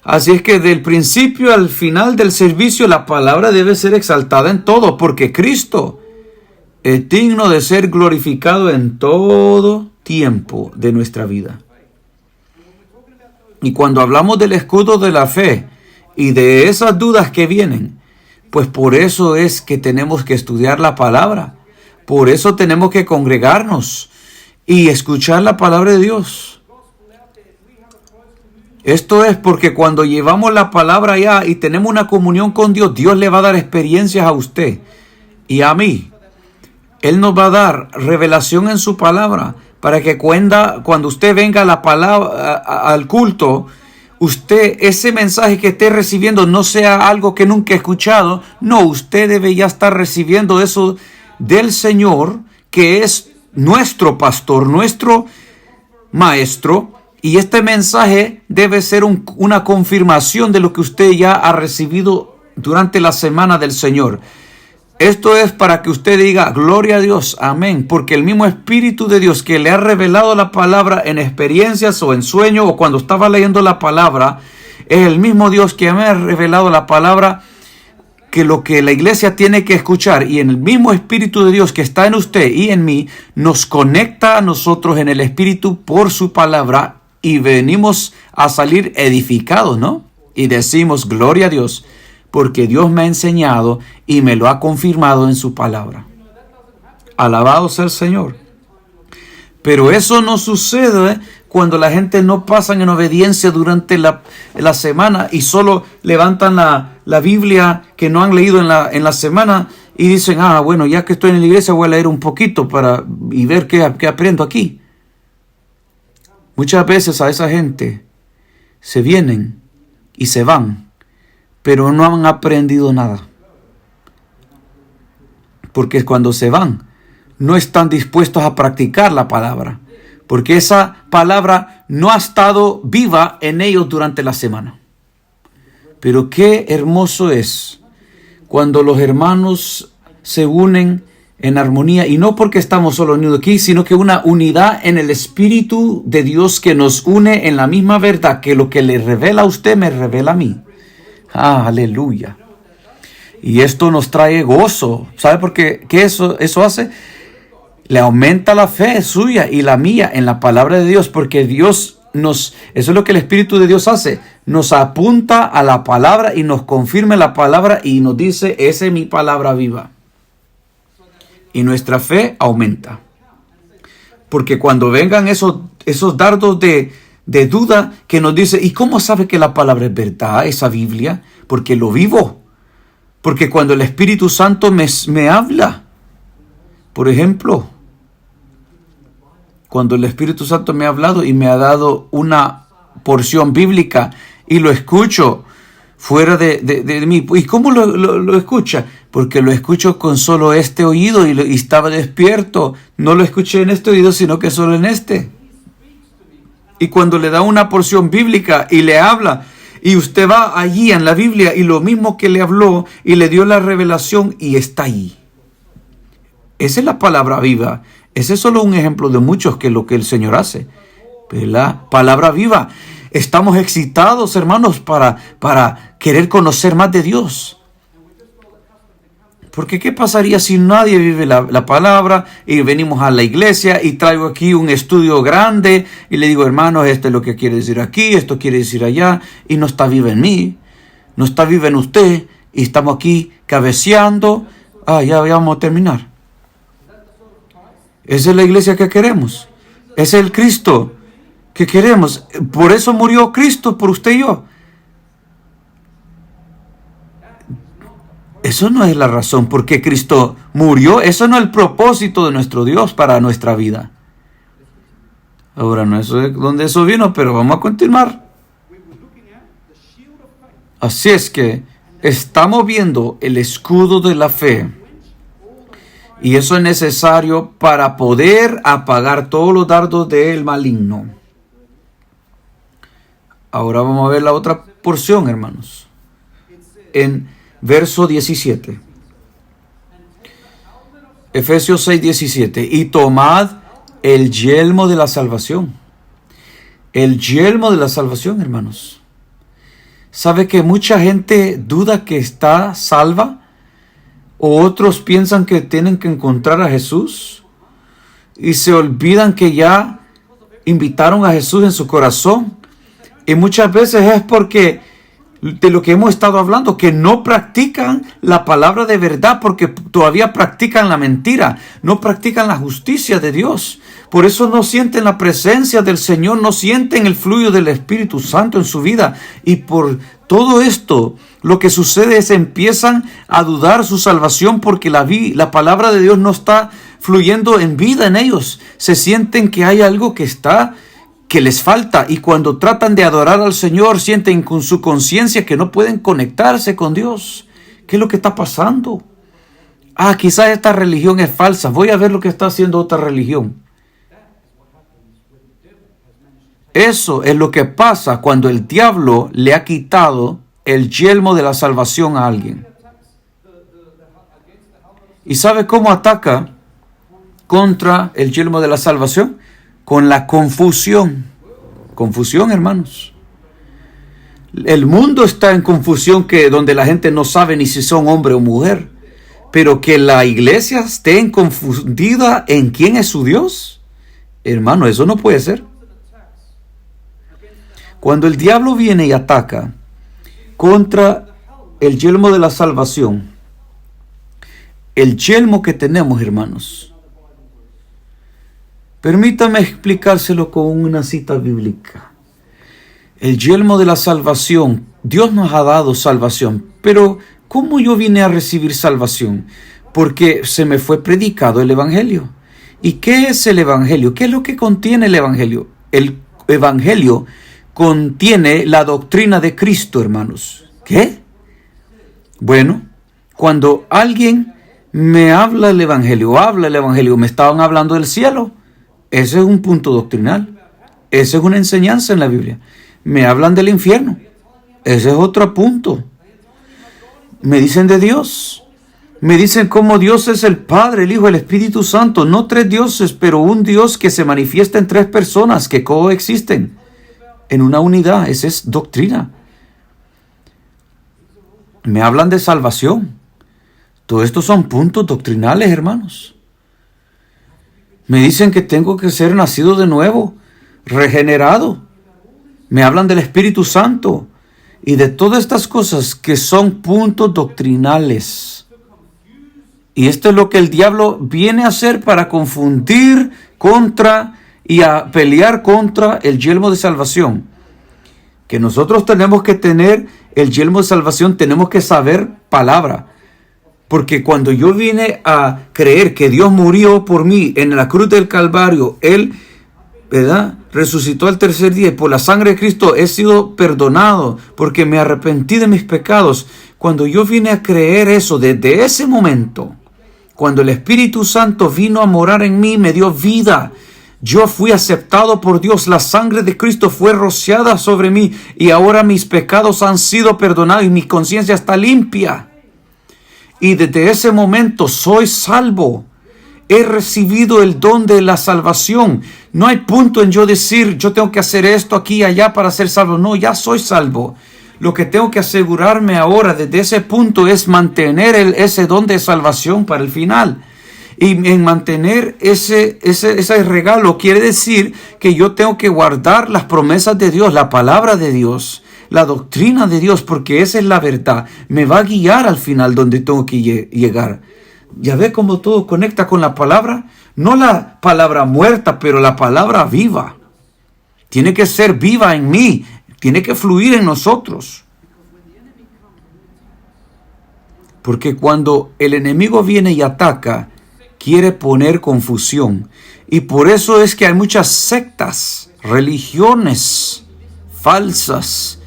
Así es que del principio al final del servicio la palabra debe ser exaltada en todo, porque Cristo es digno de ser glorificado en todo tiempo de nuestra vida. Y cuando hablamos del escudo de la fe y de esas dudas que vienen, pues por eso es que tenemos que estudiar la palabra. Por eso tenemos que congregarnos y escuchar la palabra de Dios. Esto es porque cuando llevamos la palabra allá y tenemos una comunión con Dios, Dios le va a dar experiencias a usted y a mí. Él nos va a dar revelación en su palabra para que cuando usted venga a la palabra, al culto, usted, ese mensaje que esté recibiendo no sea algo que nunca he escuchado. No, usted debe ya estar recibiendo eso del Señor, que es nuestro pastor, nuestro maestro. Y este mensaje debe ser una confirmación de lo que usted ya ha recibido durante la semana del Señor. Esto es para que usted diga, gloria a Dios, amén. Porque el mismo Espíritu de Dios que le ha revelado la palabra en experiencias o en sueño o cuando estaba leyendo la palabra, es el mismo Dios que me ha revelado la palabra, que lo que la iglesia tiene que escuchar. Y en el mismo Espíritu de Dios que está en usted y en mí, nos conecta a nosotros en el Espíritu por su palabra y venimos a salir edificados, ¿no? Y decimos, gloria a Dios, porque Dios me ha enseñado y me lo ha confirmado en su palabra. Alabado sea el Señor. Pero eso no sucede cuando la gente no pasa en obediencia durante la semana y solo levantan la Biblia que no han leído en la semana y dicen, bueno, ya que estoy en la iglesia voy a leer un poquito y ver qué aprendo aquí. Muchas veces a esa gente se vienen y se van, pero no han aprendido nada. Porque cuando se van, no están dispuestos a practicar la palabra, porque esa palabra no ha estado viva en ellos durante la semana. Pero qué hermoso es cuando los hermanos se unen en armonía, y no porque estamos solo unidos aquí, sino que una unidad en el Espíritu de Dios que nos une en la misma verdad, que lo que le revela a usted me revela a mí. Aleluya. Y esto nos trae gozo. ¿Sabe por qué? ¿Qué eso hace? Le aumenta la fe suya y la mía en la palabra de Dios, porque Dios eso es lo que el Espíritu de Dios hace, nos apunta a la palabra y nos confirma la palabra y nos dice, esa es mi palabra viva. Y nuestra fe aumenta. Porque cuando vengan esos dardos de duda que nos dice, ¿y cómo sabe que la palabra es verdad, esa Biblia? Porque lo vivo. Porque cuando el Espíritu Santo me habla, por ejemplo, cuando el Espíritu Santo me ha hablado y me ha dado una porción bíblica y lo escucho fuera de mí. ¿Y cómo lo escucha? Porque lo escucho con solo este oído y estaba despierto. No lo escuché en este oído, sino que solo en este. Y cuando le da una porción bíblica y le habla, y usted va allí en la Biblia y lo mismo que le habló y le dio la revelación y está ahí. Esa es la palabra viva. Ese es solo un ejemplo de muchos que lo que el Señor hace. Pero la palabra viva. Estamos excitados, hermanos, para querer conocer más de Dios. Porque ¿qué pasaría si nadie vive la palabra y venimos a la iglesia y traigo aquí un estudio grande y le digo, hermanos, esto es lo que quiere decir aquí, esto quiere decir allá, y no está viva en mí, no está viva en usted, y estamos aquí cabeceando? Ya vamos a terminar. Esa es la iglesia que queremos. Ese es el Cristo que queremos. Por eso murió Cristo, por usted y yo. Eso no es la razón por qué Cristo murió. Eso no es el propósito de nuestro Dios para nuestra vida. Ahora no es donde eso vino, pero vamos a continuar. Así es que estamos viendo el escudo de la fe. Y eso es necesario para poder apagar todos los dardos del maligno. Ahora vamos a ver la otra porción, hermanos. En verso 17. Efesios 6:17. Y tomad el yelmo de la salvación. El yelmo de la salvación, hermanos. ¿Sabe que mucha gente duda que está salva? O otros piensan que tienen que encontrar a Jesús y se olvidan que ya invitaron a Jesús en su corazón. Y muchas veces es porque de lo que hemos estado hablando, que no practican la palabra de verdad, porque todavía practican la mentira, no practican la justicia de Dios. Por eso no sienten la presencia del Señor, no sienten el flujo del Espíritu Santo en su vida. Y por todo esto, lo que sucede es empiezan a dudar su salvación porque la palabra de Dios no está fluyendo en vida en ellos. Se sienten que hay algo que les falta, y cuando tratan de adorar al Señor sienten con su conciencia que no pueden conectarse con Dios. ¿Qué es lo que está pasando? quizás esta religión es falsa. Voy a ver lo que está haciendo otra religión. Eso es lo que pasa cuando el diablo le ha quitado el yelmo de la salvación a alguien. ¿Y sabe cómo ataca contra el yelmo de la salvación? Con la confusión. Confusión, hermanos. El mundo está en confusión, donde la gente no sabe ni si son hombre o mujer. Pero que la iglesia esté confundida en quién es su Dios, hermano, eso no puede ser. Cuando el diablo viene y ataca contra el yelmo de la salvación, el yelmo que tenemos, hermanos, permítame explicárselo con una cita bíblica. El yelmo de la salvación, Dios nos ha dado salvación, pero ¿cómo yo vine a recibir salvación? Porque se me fue predicado el Evangelio. ¿Y qué es el Evangelio? ¿Qué es lo que contiene el Evangelio? El Evangelio contiene la doctrina de Cristo, hermanos. ¿Qué? Bueno, cuando alguien me habla el Evangelio, me estaban hablando del cielo. Ese es un punto doctrinal. Esa es una enseñanza en la Biblia. Me hablan del infierno. Ese es otro punto. Me dicen de Dios. Me dicen cómo Dios es el Padre, el Hijo, el Espíritu Santo. No tres dioses, pero un Dios que se manifiesta en tres personas que coexisten en una unidad. Esa es doctrina. Me hablan de salvación. Todo esto son puntos doctrinales, hermanos. Me dicen que tengo que ser nacido de nuevo, regenerado. Me hablan del Espíritu Santo y de todas estas cosas que son puntos doctrinales. Y esto es lo que el diablo viene a hacer para confundir contra y a pelear contra el yelmo de salvación. Que nosotros tenemos que tener el yelmo de salvación, tenemos que saber palabra. Porque cuando yo vine a creer que Dios murió por mí en la cruz del Calvario, Él, ¿verdad?, resucitó al tercer día y por la sangre de Cristo he sido perdonado porque me arrepentí de mis pecados. Cuando yo vine a creer eso, desde ese momento, cuando el Espíritu Santo vino a morar en mí, me dio vida. Yo fui aceptado por Dios, la sangre de Cristo fue rociada sobre mí y ahora mis pecados han sido perdonados y mi conciencia está limpia. Y desde ese momento soy salvo. He recibido el don de la salvación. No hay punto en yo decir, yo tengo que hacer esto aquí y allá para ser salvo. No, ya soy salvo. Lo que tengo que asegurarme ahora desde ese punto es mantener ese don de salvación para el final. Y en mantener ese regalo quiere decir que yo tengo que guardar las promesas de Dios, la palabra de Dios, la doctrina de Dios, porque esa es la verdad. Me va a guiar al final donde tengo que llegar. ¿Ya ve cómo todo conecta con la palabra? No la palabra muerta, pero la palabra viva. Tiene que ser viva en mí. Tiene que fluir en nosotros. Porque cuando el enemigo viene y ataca, quiere poner confusión. Y por eso es que hay muchas sectas, religiones falsas,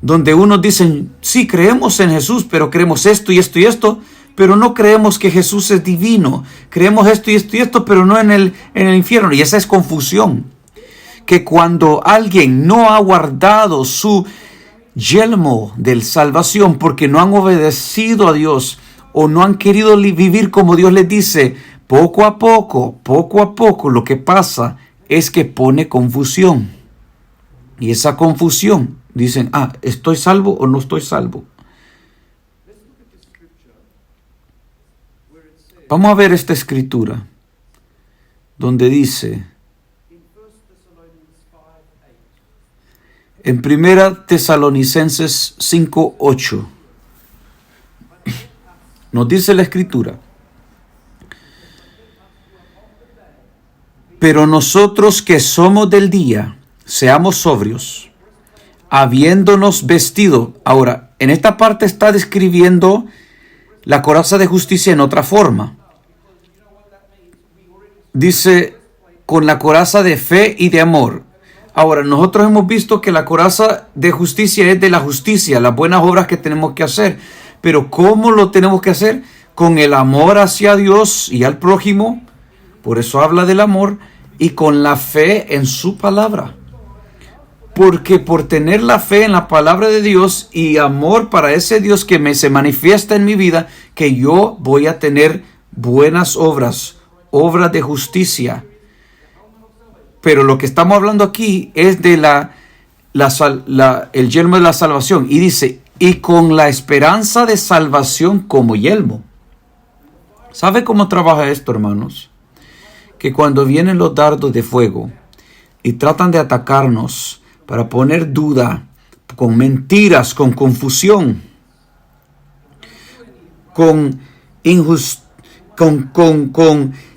donde unos dicen, sí, creemos en Jesús, pero creemos esto y esto y esto, pero no creemos que Jesús es divino. Creemos esto y esto y esto, pero no en el infierno. Y esa es confusión. Que cuando alguien no ha guardado su yelmo de salvación porque no han obedecido a Dios o no han querido vivir como Dios les dice, poco a poco, lo que pasa es que pone confusión. Y esa confusión, dicen, ¿estoy salvo o no estoy salvo? Vamos a ver esta escritura, donde dice, en 1 Tesalonicenses 5:8, nos dice la escritura, pero nosotros que somos del día, seamos sobrios, habiéndonos vestido. Ahora, en esta parte está describiendo la coraza de justicia en otra forma. Dice, con la coraza de fe y de amor. Ahora, nosotros hemos visto que la coraza de justicia es de la justicia, las buenas obras que tenemos que hacer. Pero ¿cómo lo tenemos que hacer? con el amor hacia Dios y al prójimo, por eso habla del amor, y con la fe en su palabra. Porque por tener la fe en la palabra de Dios y amor para ese Dios que se manifiesta en mi vida, que yo voy a tener buenas obras, obras de justicia. Pero lo que estamos hablando aquí es de el yelmo de la salvación. Y dice, y con la esperanza de salvación como yelmo. ¿Sabe cómo trabaja esto, hermanos? Que cuando vienen los dardos de fuego y tratan de atacarnos para poner duda, con mentiras, con confusión, con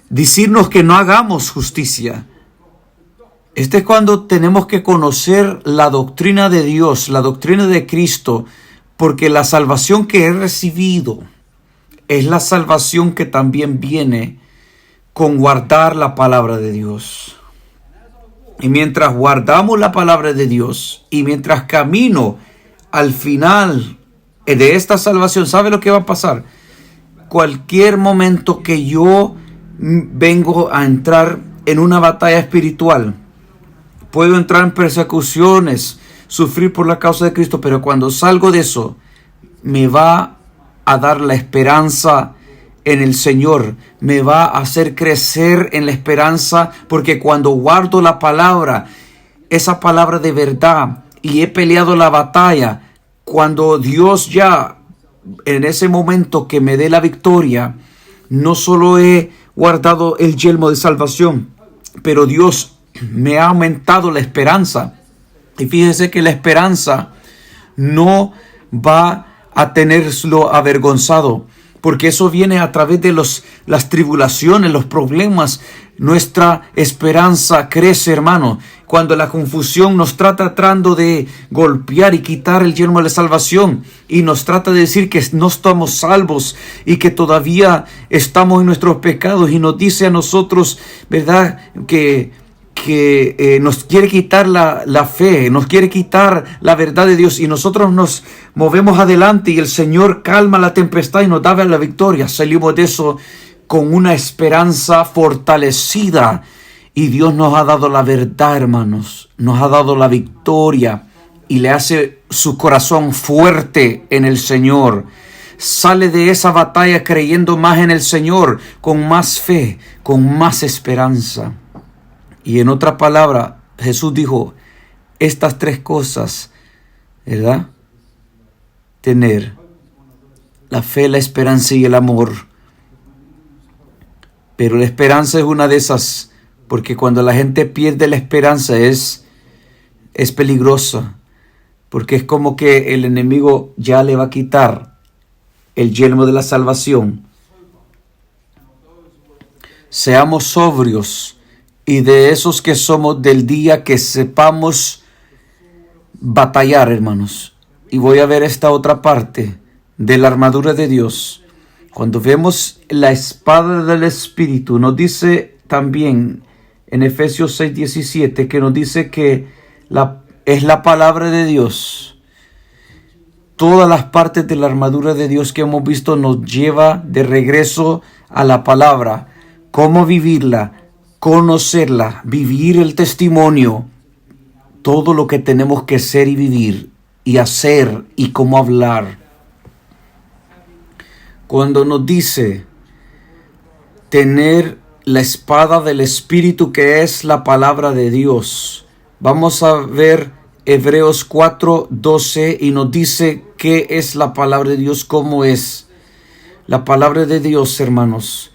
decirnos que no hagamos justicia. Este es cuando tenemos que conocer la doctrina de Dios, la doctrina de Cristo, porque la salvación que he recibido es la salvación que también viene con guardar la palabra de Dios. Y mientras guardamos la palabra de Dios y mientras camino al final de esta salvación, ¿sabe lo que va a pasar? Cualquier momento que yo vengo a entrar en una batalla espiritual, puedo entrar en persecuciones, sufrir por la causa de Cristo, pero cuando salgo de eso, me va a dar la esperanza en el Señor, me va a hacer crecer en la esperanza, porque cuando guardo la palabra, esa palabra de verdad, y he peleado la batalla, cuando Dios ya, en ese momento que me dé la victoria, no solo he guardado el yelmo de salvación, pero Dios me ha aumentado la esperanza. Y fíjese que la esperanza no va a tenerlo avergonzado, porque eso viene a través de las tribulaciones, los problemas. Nuestra esperanza crece, hermano. Cuando la confusión nos trata tratando de golpear y quitar el yelmo de la salvación, y nos trata de decir que no estamos salvos y que todavía estamos en nuestros pecados, y nos dice a nosotros, ¿verdad?, que nos quiere quitar la fe, nos quiere quitar la verdad de Dios, y nosotros nos movemos adelante y el Señor calma la tempestad y nos da la victoria. Salimos de eso con una esperanza fortalecida, y Dios nos ha dado la verdad, hermanos, nos ha dado la victoria, y le hace su corazón fuerte en el Señor. Sale de esa batalla creyendo más en el Señor, con más fe, con más esperanza. Y en otra palabra, Jesús dijo, estas tres cosas, ¿verdad? Tener la fe, la esperanza y el amor. Pero la esperanza es una de esas, porque cuando la gente pierde la esperanza es peligrosa, porque es como que el enemigo ya le va a quitar el yelmo de la salvación. Seamos sobrios, y de esos que somos del día, que sepamos batallar, hermanos. Y voy a ver esta otra parte de la armadura de Dios. Cuando vemos la espada del Espíritu, nos dice también en Efesios 6:17, que nos dice que es la palabra de Dios. Todas las partes de la armadura de Dios que hemos visto nos lleva de regreso a la palabra. Cómo vivirla, conocerla, vivir el testimonio, todo lo que tenemos que ser y vivir y hacer y cómo hablar. Cuando nos dice tener la espada del Espíritu, que es la palabra de Dios, vamos a ver Hebreos 4:12, y nos dice qué es la palabra de Dios, cómo es la palabra de Dios, hermanos.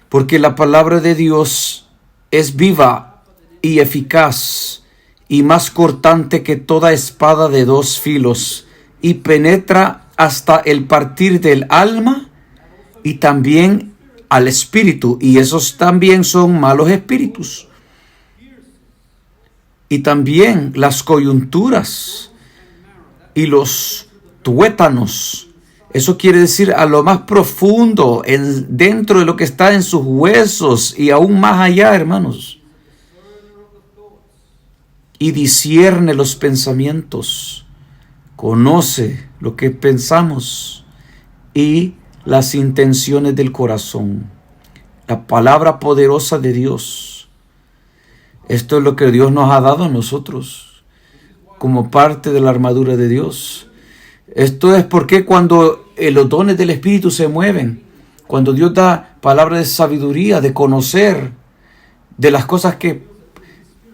Porque la palabra de Dios es viva y eficaz, y más cortante que toda espada de dos filos, y penetra hasta el partir del alma y también al espíritu, y esos también son malos espíritus, y también las coyunturas y los tuétanos. Eso quiere decir a lo más profundo, dentro de lo que está en sus huesos y aún más allá, hermanos. Y discierne los pensamientos, conoce lo que pensamos, y las intenciones del corazón. La palabra poderosa de Dios. Esto es lo que Dios nos ha dado a nosotros como parte de la armadura de Dios. Esto es porque cuando los dones del Espíritu se mueven, cuando Dios da palabra de sabiduría, de conocer de las cosas que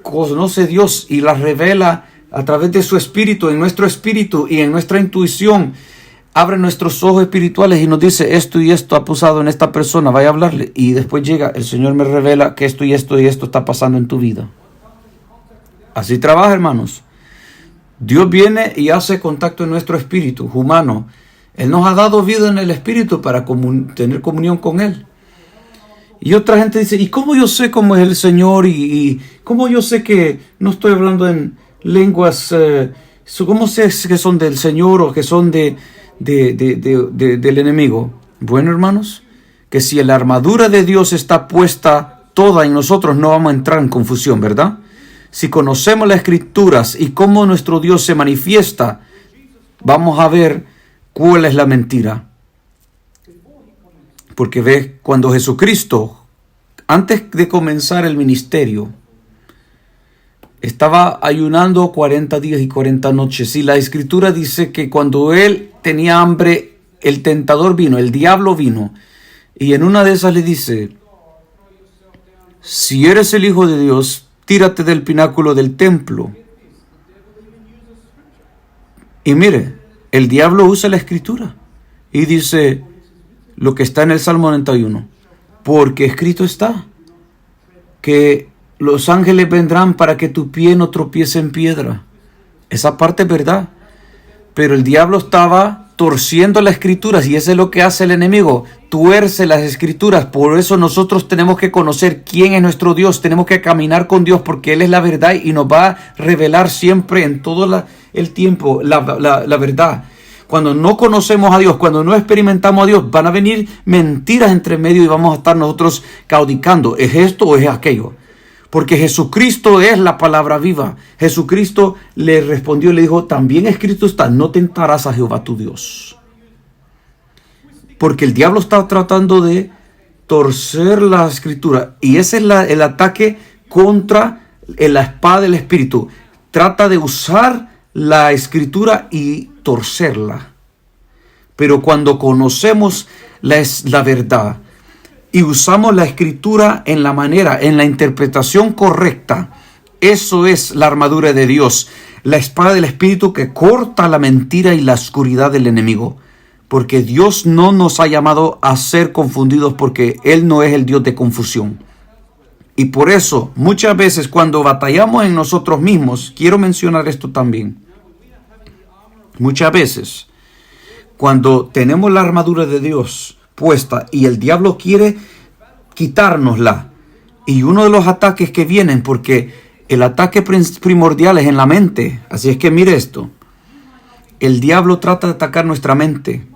conoce Dios y las revela a través de su Espíritu, en nuestro espíritu y en nuestra intuición, abre nuestros ojos espirituales y nos dice esto y esto ha pasado en esta persona, vaya a hablarle. Y después llega, el Señor me revela que esto y esto y esto está pasando en tu vida. Así trabaja, hermanos. Dios viene y hace contacto en nuestro espíritu humano. Él nos ha dado vida en el espíritu para tener comunión con Él. Y otra gente dice, ¿y cómo yo sé cómo es el Señor? ¿Y cómo yo sé que no estoy hablando en lenguas? ¿Cómo sé que son del Señor o que son del enemigo? Bueno, hermanos, que si la armadura de Dios está puesta toda en nosotros, no vamos a entrar en confusión, ¿verdad? Si conocemos las Escrituras y cómo nuestro Dios se manifiesta, vamos a ver cuál es la mentira. Porque ve, cuando Jesucristo, antes de comenzar el ministerio, estaba ayunando 40 días y 40 noches. Y la Escritura dice que cuando él tenía hambre, el tentador vino, el diablo vino. Y en una de esas le dice, si eres el Hijo de Dios, tírate del pináculo del templo. Y mire, el diablo usa la Escritura y dice lo que está en el Salmo 91. Porque escrito está que los ángeles vendrán para que tu pie no tropiece en piedra. Esa parte es verdad. Pero el diablo estaba torciendo las Escrituras y eso es lo que hace el enemigo. Tuerce las Escrituras. Por eso nosotros tenemos que conocer quién es nuestro Dios. Tenemos que caminar con Dios porque Él es la verdad y nos va a revelar siempre en todo el tiempo la verdad. Cuando no conocemos a Dios, cuando no experimentamos a Dios, van a venir mentiras entre medio y vamos a estar nosotros caudicando. ¿Es esto o es aquello? Porque Jesucristo es la palabra viva. Jesucristo le respondió y le dijo, también escrito está, no tentarás a Jehová tu Dios. Porque el diablo está tratando de torcer la Escritura. Y ese es el ataque contra la espada del Espíritu. Trata de usar la Escritura y torcerla. Pero cuando conocemos la verdad y usamos la Escritura en la interpretación correcta, eso es la armadura de Dios, la espada del Espíritu que corta la mentira y la oscuridad del enemigo. Porque Dios no nos ha llamado a ser confundidos, porque Él no es el Dios de confusión. Y por eso, muchas veces cuando batallamos en nosotros mismos, quiero mencionar esto también. Muchas veces, cuando tenemos la armadura de Dios puesta y el diablo quiere quitárnosla, y uno de los ataques que vienen, porque el ataque primordial es en la mente, así es que mire esto, el diablo trata de atacar nuestra mente.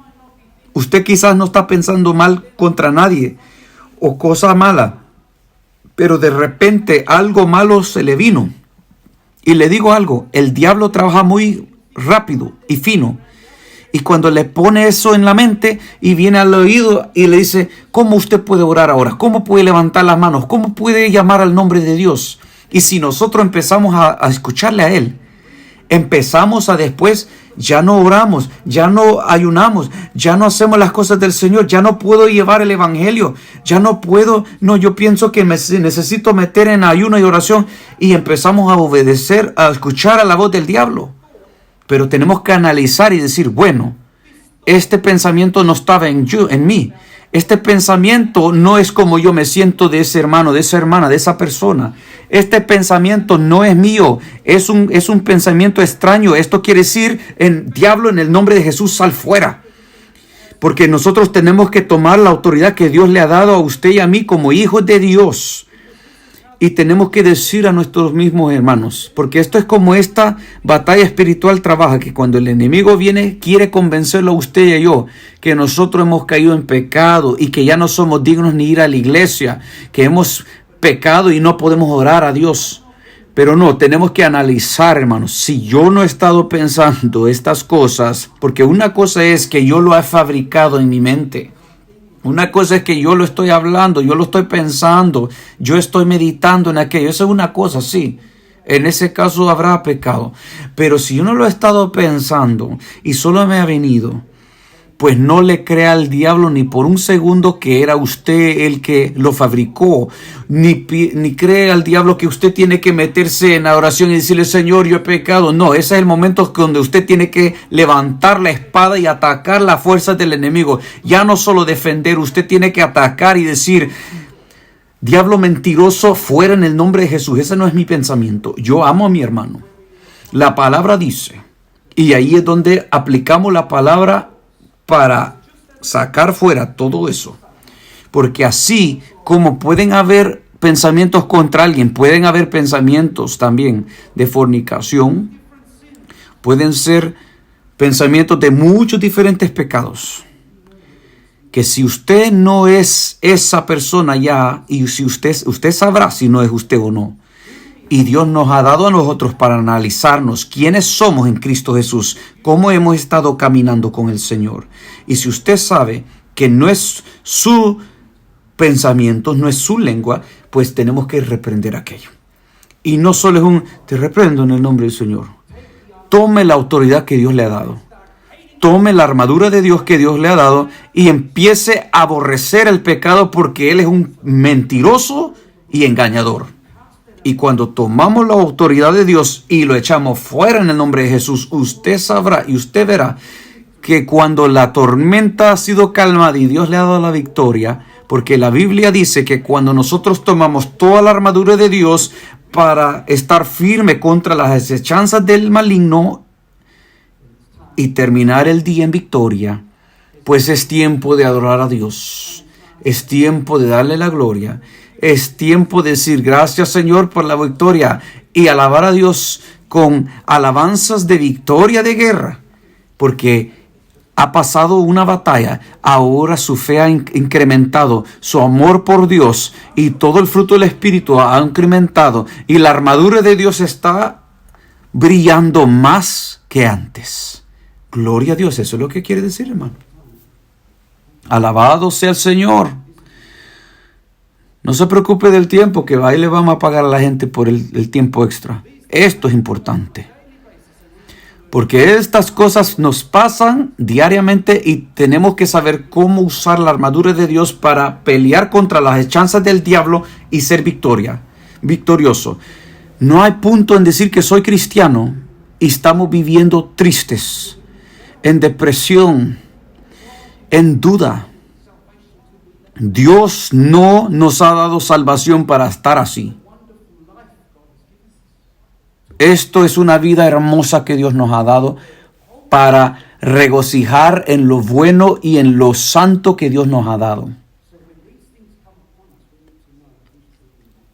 Usted quizás no está pensando mal contra nadie o cosa mala, pero de repente algo malo se le vino. Y le digo algo, el diablo trabaja muy rápido y fino. Y cuando le pone eso en la mente y viene al oído y le dice, ¿cómo usted puede orar ahora? ¿Cómo puede levantar las manos? ¿Cómo puede llamar al nombre de Dios? Y si nosotros empezamos a escucharle a Él, empezamos a después, ya no oramos, ya no ayunamos, ya no hacemos las cosas del Señor, ya no puedo llevar el evangelio, ya no puedo, yo pienso que necesito meter en ayuno y oración, y empezamos a obedecer, a escuchar a la voz del diablo. Pero tenemos que analizar y decir, bueno, este pensamiento no estaba en mí. Este pensamiento no es como yo me siento de ese hermano, de esa hermana, de esa persona. Este pensamiento no es mío, es un pensamiento extraño. Esto quiere decir, diablo, en el nombre de Jesús, sal fuera. Porque nosotros tenemos que tomar la autoridad que Dios le ha dado a usted y a mí como hijos de Dios. Y tenemos que decir a nuestros mismos hermanos, porque esto es como esta batalla espiritual trabaja, que cuando el enemigo viene, quiere convencerlo a usted y a yo, que nosotros hemos caído en pecado y que ya no somos dignos ni ir a la iglesia, que hemos pecado y no podemos orar a Dios. Pero no, tenemos que analizar, hermanos, si yo no he estado pensando estas cosas, porque una cosa es que yo lo he fabricado en mi mente. Una cosa es que yo lo estoy hablando, yo lo estoy pensando, yo estoy meditando en aquello. Eso es una cosa, sí. En ese caso habrá pecado. Pero si yo no lo he estado pensando y solo me ha venido, pues no le crea al diablo ni por un segundo que era usted el que lo fabricó. Ni cree al diablo que usted tiene que meterse en la oración y decirle, Señor, yo he pecado. No, ese es el momento donde usted tiene que levantar la espada y atacar las fuerzas del enemigo. Ya no solo defender, usted tiene que atacar y decir, diablo mentiroso, fuera en el nombre de Jesús. Ese no es mi pensamiento. Yo amo a mi hermano. La palabra dice, y ahí es donde aplicamos la palabra para sacar fuera todo eso. Porque así como pueden haber pensamientos contra alguien, pueden haber pensamientos también de fornicación, pueden ser pensamientos de muchos diferentes pecados. Que si usted no es esa persona ya, y si usted sabrá si no es usted o no. Y Dios nos ha dado a nosotros para analizarnos quiénes somos en Cristo Jesús, cómo hemos estado caminando con el Señor. Y si usted sabe que no es su pensamiento, no es su lengua, pues tenemos que reprender aquello. Y no solo es te reprendo en el nombre del Señor. Tome la autoridad que Dios le ha dado. Tome la armadura de Dios que Dios le ha dado y empiece a aborrecer el pecado porque Él es un mentiroso y engañador. Y cuando tomamos la autoridad de Dios y lo echamos fuera en el nombre de Jesús, usted sabrá y usted verá que cuando la tormenta ha sido calmada y Dios le ha dado la victoria, porque la Biblia dice que cuando nosotros tomamos toda la armadura de Dios para estar firme contra las acechanzas del maligno y terminar el día en victoria, pues es tiempo de adorar a Dios, es tiempo de darle la gloria. Es tiempo de decir gracias Señor por la victoria y alabar a Dios con alabanzas de victoria de guerra, porque ha pasado una batalla, ahora su fe ha incrementado, su amor por Dios y todo el fruto del Espíritu ha incrementado y la armadura de Dios está brillando más que antes. Gloria a Dios, eso es lo que quiere decir, hermano. Alabado sea el Señor. No se preocupe del tiempo, que ahí le vamos a pagar a la gente por el tiempo extra. Esto es importante. Porque estas cosas nos pasan diariamente y tenemos que saber cómo usar la armadura de Dios para pelear contra las hechanzas del diablo y ser victorioso. No hay punto en decir que soy cristiano y estamos viviendo tristes, en depresión, en duda. Dios no nos ha dado salvación para estar así. Esto es una vida hermosa que Dios nos ha dado para regocijar en lo bueno y en lo santo que Dios nos ha dado.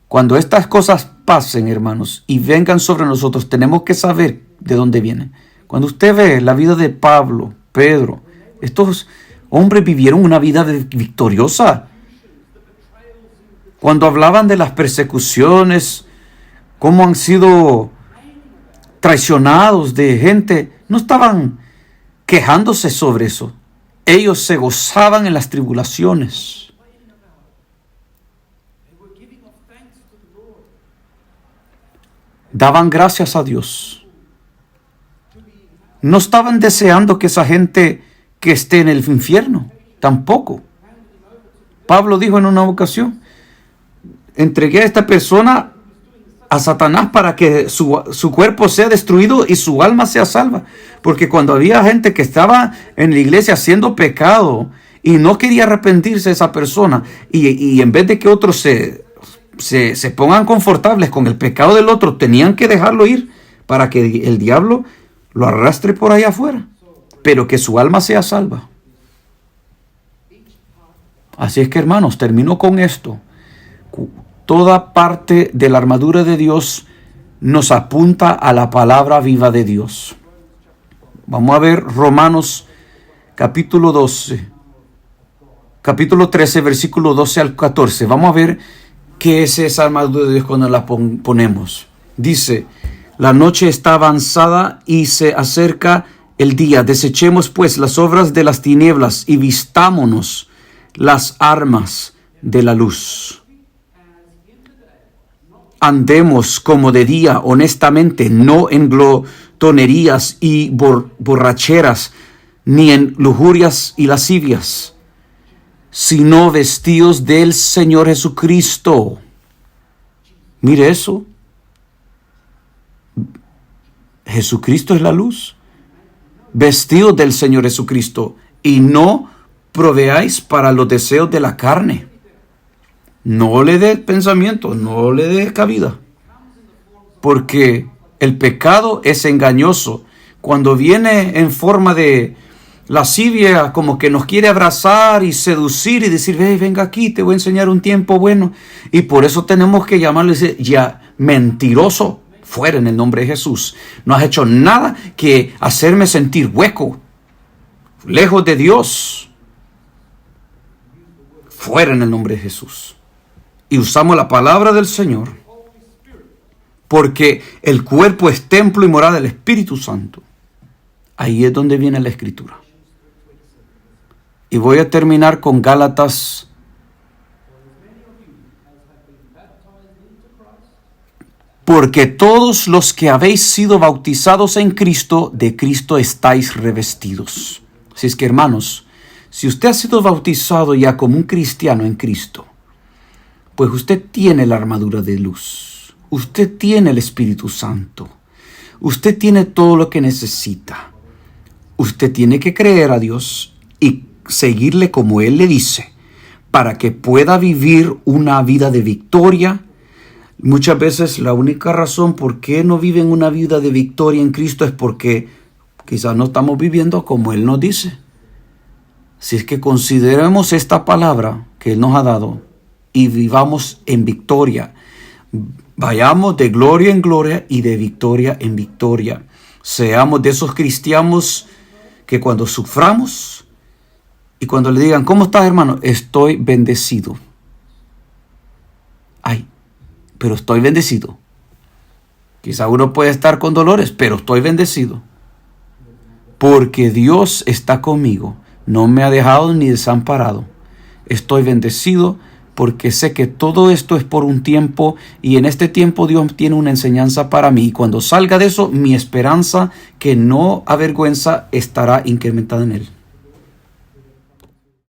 Cuando estas cosas pasen, hermanos, y vengan sobre nosotros, tenemos que saber de dónde vienen. Cuando usted ve la vida de Pablo, Pedro, estos hombres vivieron una vida victoriosa. Cuando hablaban de las persecuciones, cómo han sido traicionados de gente, no estaban quejándose sobre eso. Ellos se gozaban en las tribulaciones. Daban gracias a Dios. No estaban deseando que esa gente que esté en el infierno, tampoco. Pablo dijo en una ocasión, entregué a esta persona a Satanás para que su cuerpo sea destruido y su alma sea salva. Porque cuando había gente que estaba en la iglesia haciendo pecado y no quería arrepentirse de esa persona, y en vez de que otros se pongan confortables con el pecado del otro, tenían que dejarlo ir para que el diablo lo arrastre por allá afuera, pero que su alma sea salva. Así es que, hermanos, termino con esto. Toda parte de la armadura de Dios nos apunta a la palabra viva de Dios. Vamos a ver Romanos capítulo 13, versículo 12 al 14. Vamos a ver qué es esa armadura de Dios cuando la ponemos. Dice, la noche está avanzada y se acerca el día. Desechemos pues las obras de las tinieblas y vistámonos las armas de la luz. Andemos como de día, honestamente, no en glotonerías y borracheras, ni en lujurias y lascivias, sino vestidos del Señor Jesucristo. Mire eso. Jesucristo es la luz. Vestidos del Señor Jesucristo, y no proveáis para los deseos de la carne. No le dé pensamiento, no le dé cabida, porque el pecado es engañoso. Cuando viene en forma de lascivia, como que nos quiere abrazar y seducir y decir, venga aquí, te voy a enseñar un tiempo bueno. Y por eso tenemos que llamarle ya mentiroso. Fuera en el nombre de Jesús. No has hecho nada que hacerme sentir hueco, lejos de Dios. Fuera en el nombre de Jesús. Y usamos la palabra del Señor, porque el cuerpo es templo y morada del Espíritu Santo. Ahí es donde viene la Escritura. Y voy a terminar con Gálatas. Porque todos los que habéis sido bautizados en Cristo, de Cristo estáis revestidos. Así es que, hermanos, si usted ha sido bautizado ya como un cristiano en Cristo, pues usted tiene la armadura de luz. Usted tiene el Espíritu Santo. Usted tiene todo lo que necesita. Usted tiene que creer a Dios y seguirle como Él le dice, para que pueda vivir una vida de victoria. Muchas veces la única razón por qué no viven una vida de victoria en Cristo es porque quizás no estamos viviendo como Él nos dice. Si es que consideremos esta palabra que Él nos ha dado y vivamos en victoria. Vayamos de gloria en gloria y de victoria en victoria. Seamos de esos cristianos que cuando suframos y cuando le digan, ¿cómo estás, hermano? Estoy bendecido. Ay, pero estoy bendecido. Quizá uno puede estar con dolores, pero estoy bendecido. Porque Dios está conmigo. No me ha dejado ni desamparado. Estoy bendecido porque sé que todo esto es por un tiempo y en este tiempo Dios tiene una enseñanza para mí. Y cuando salga de eso, mi esperanza, que no avergüenza, estará incrementada en Él.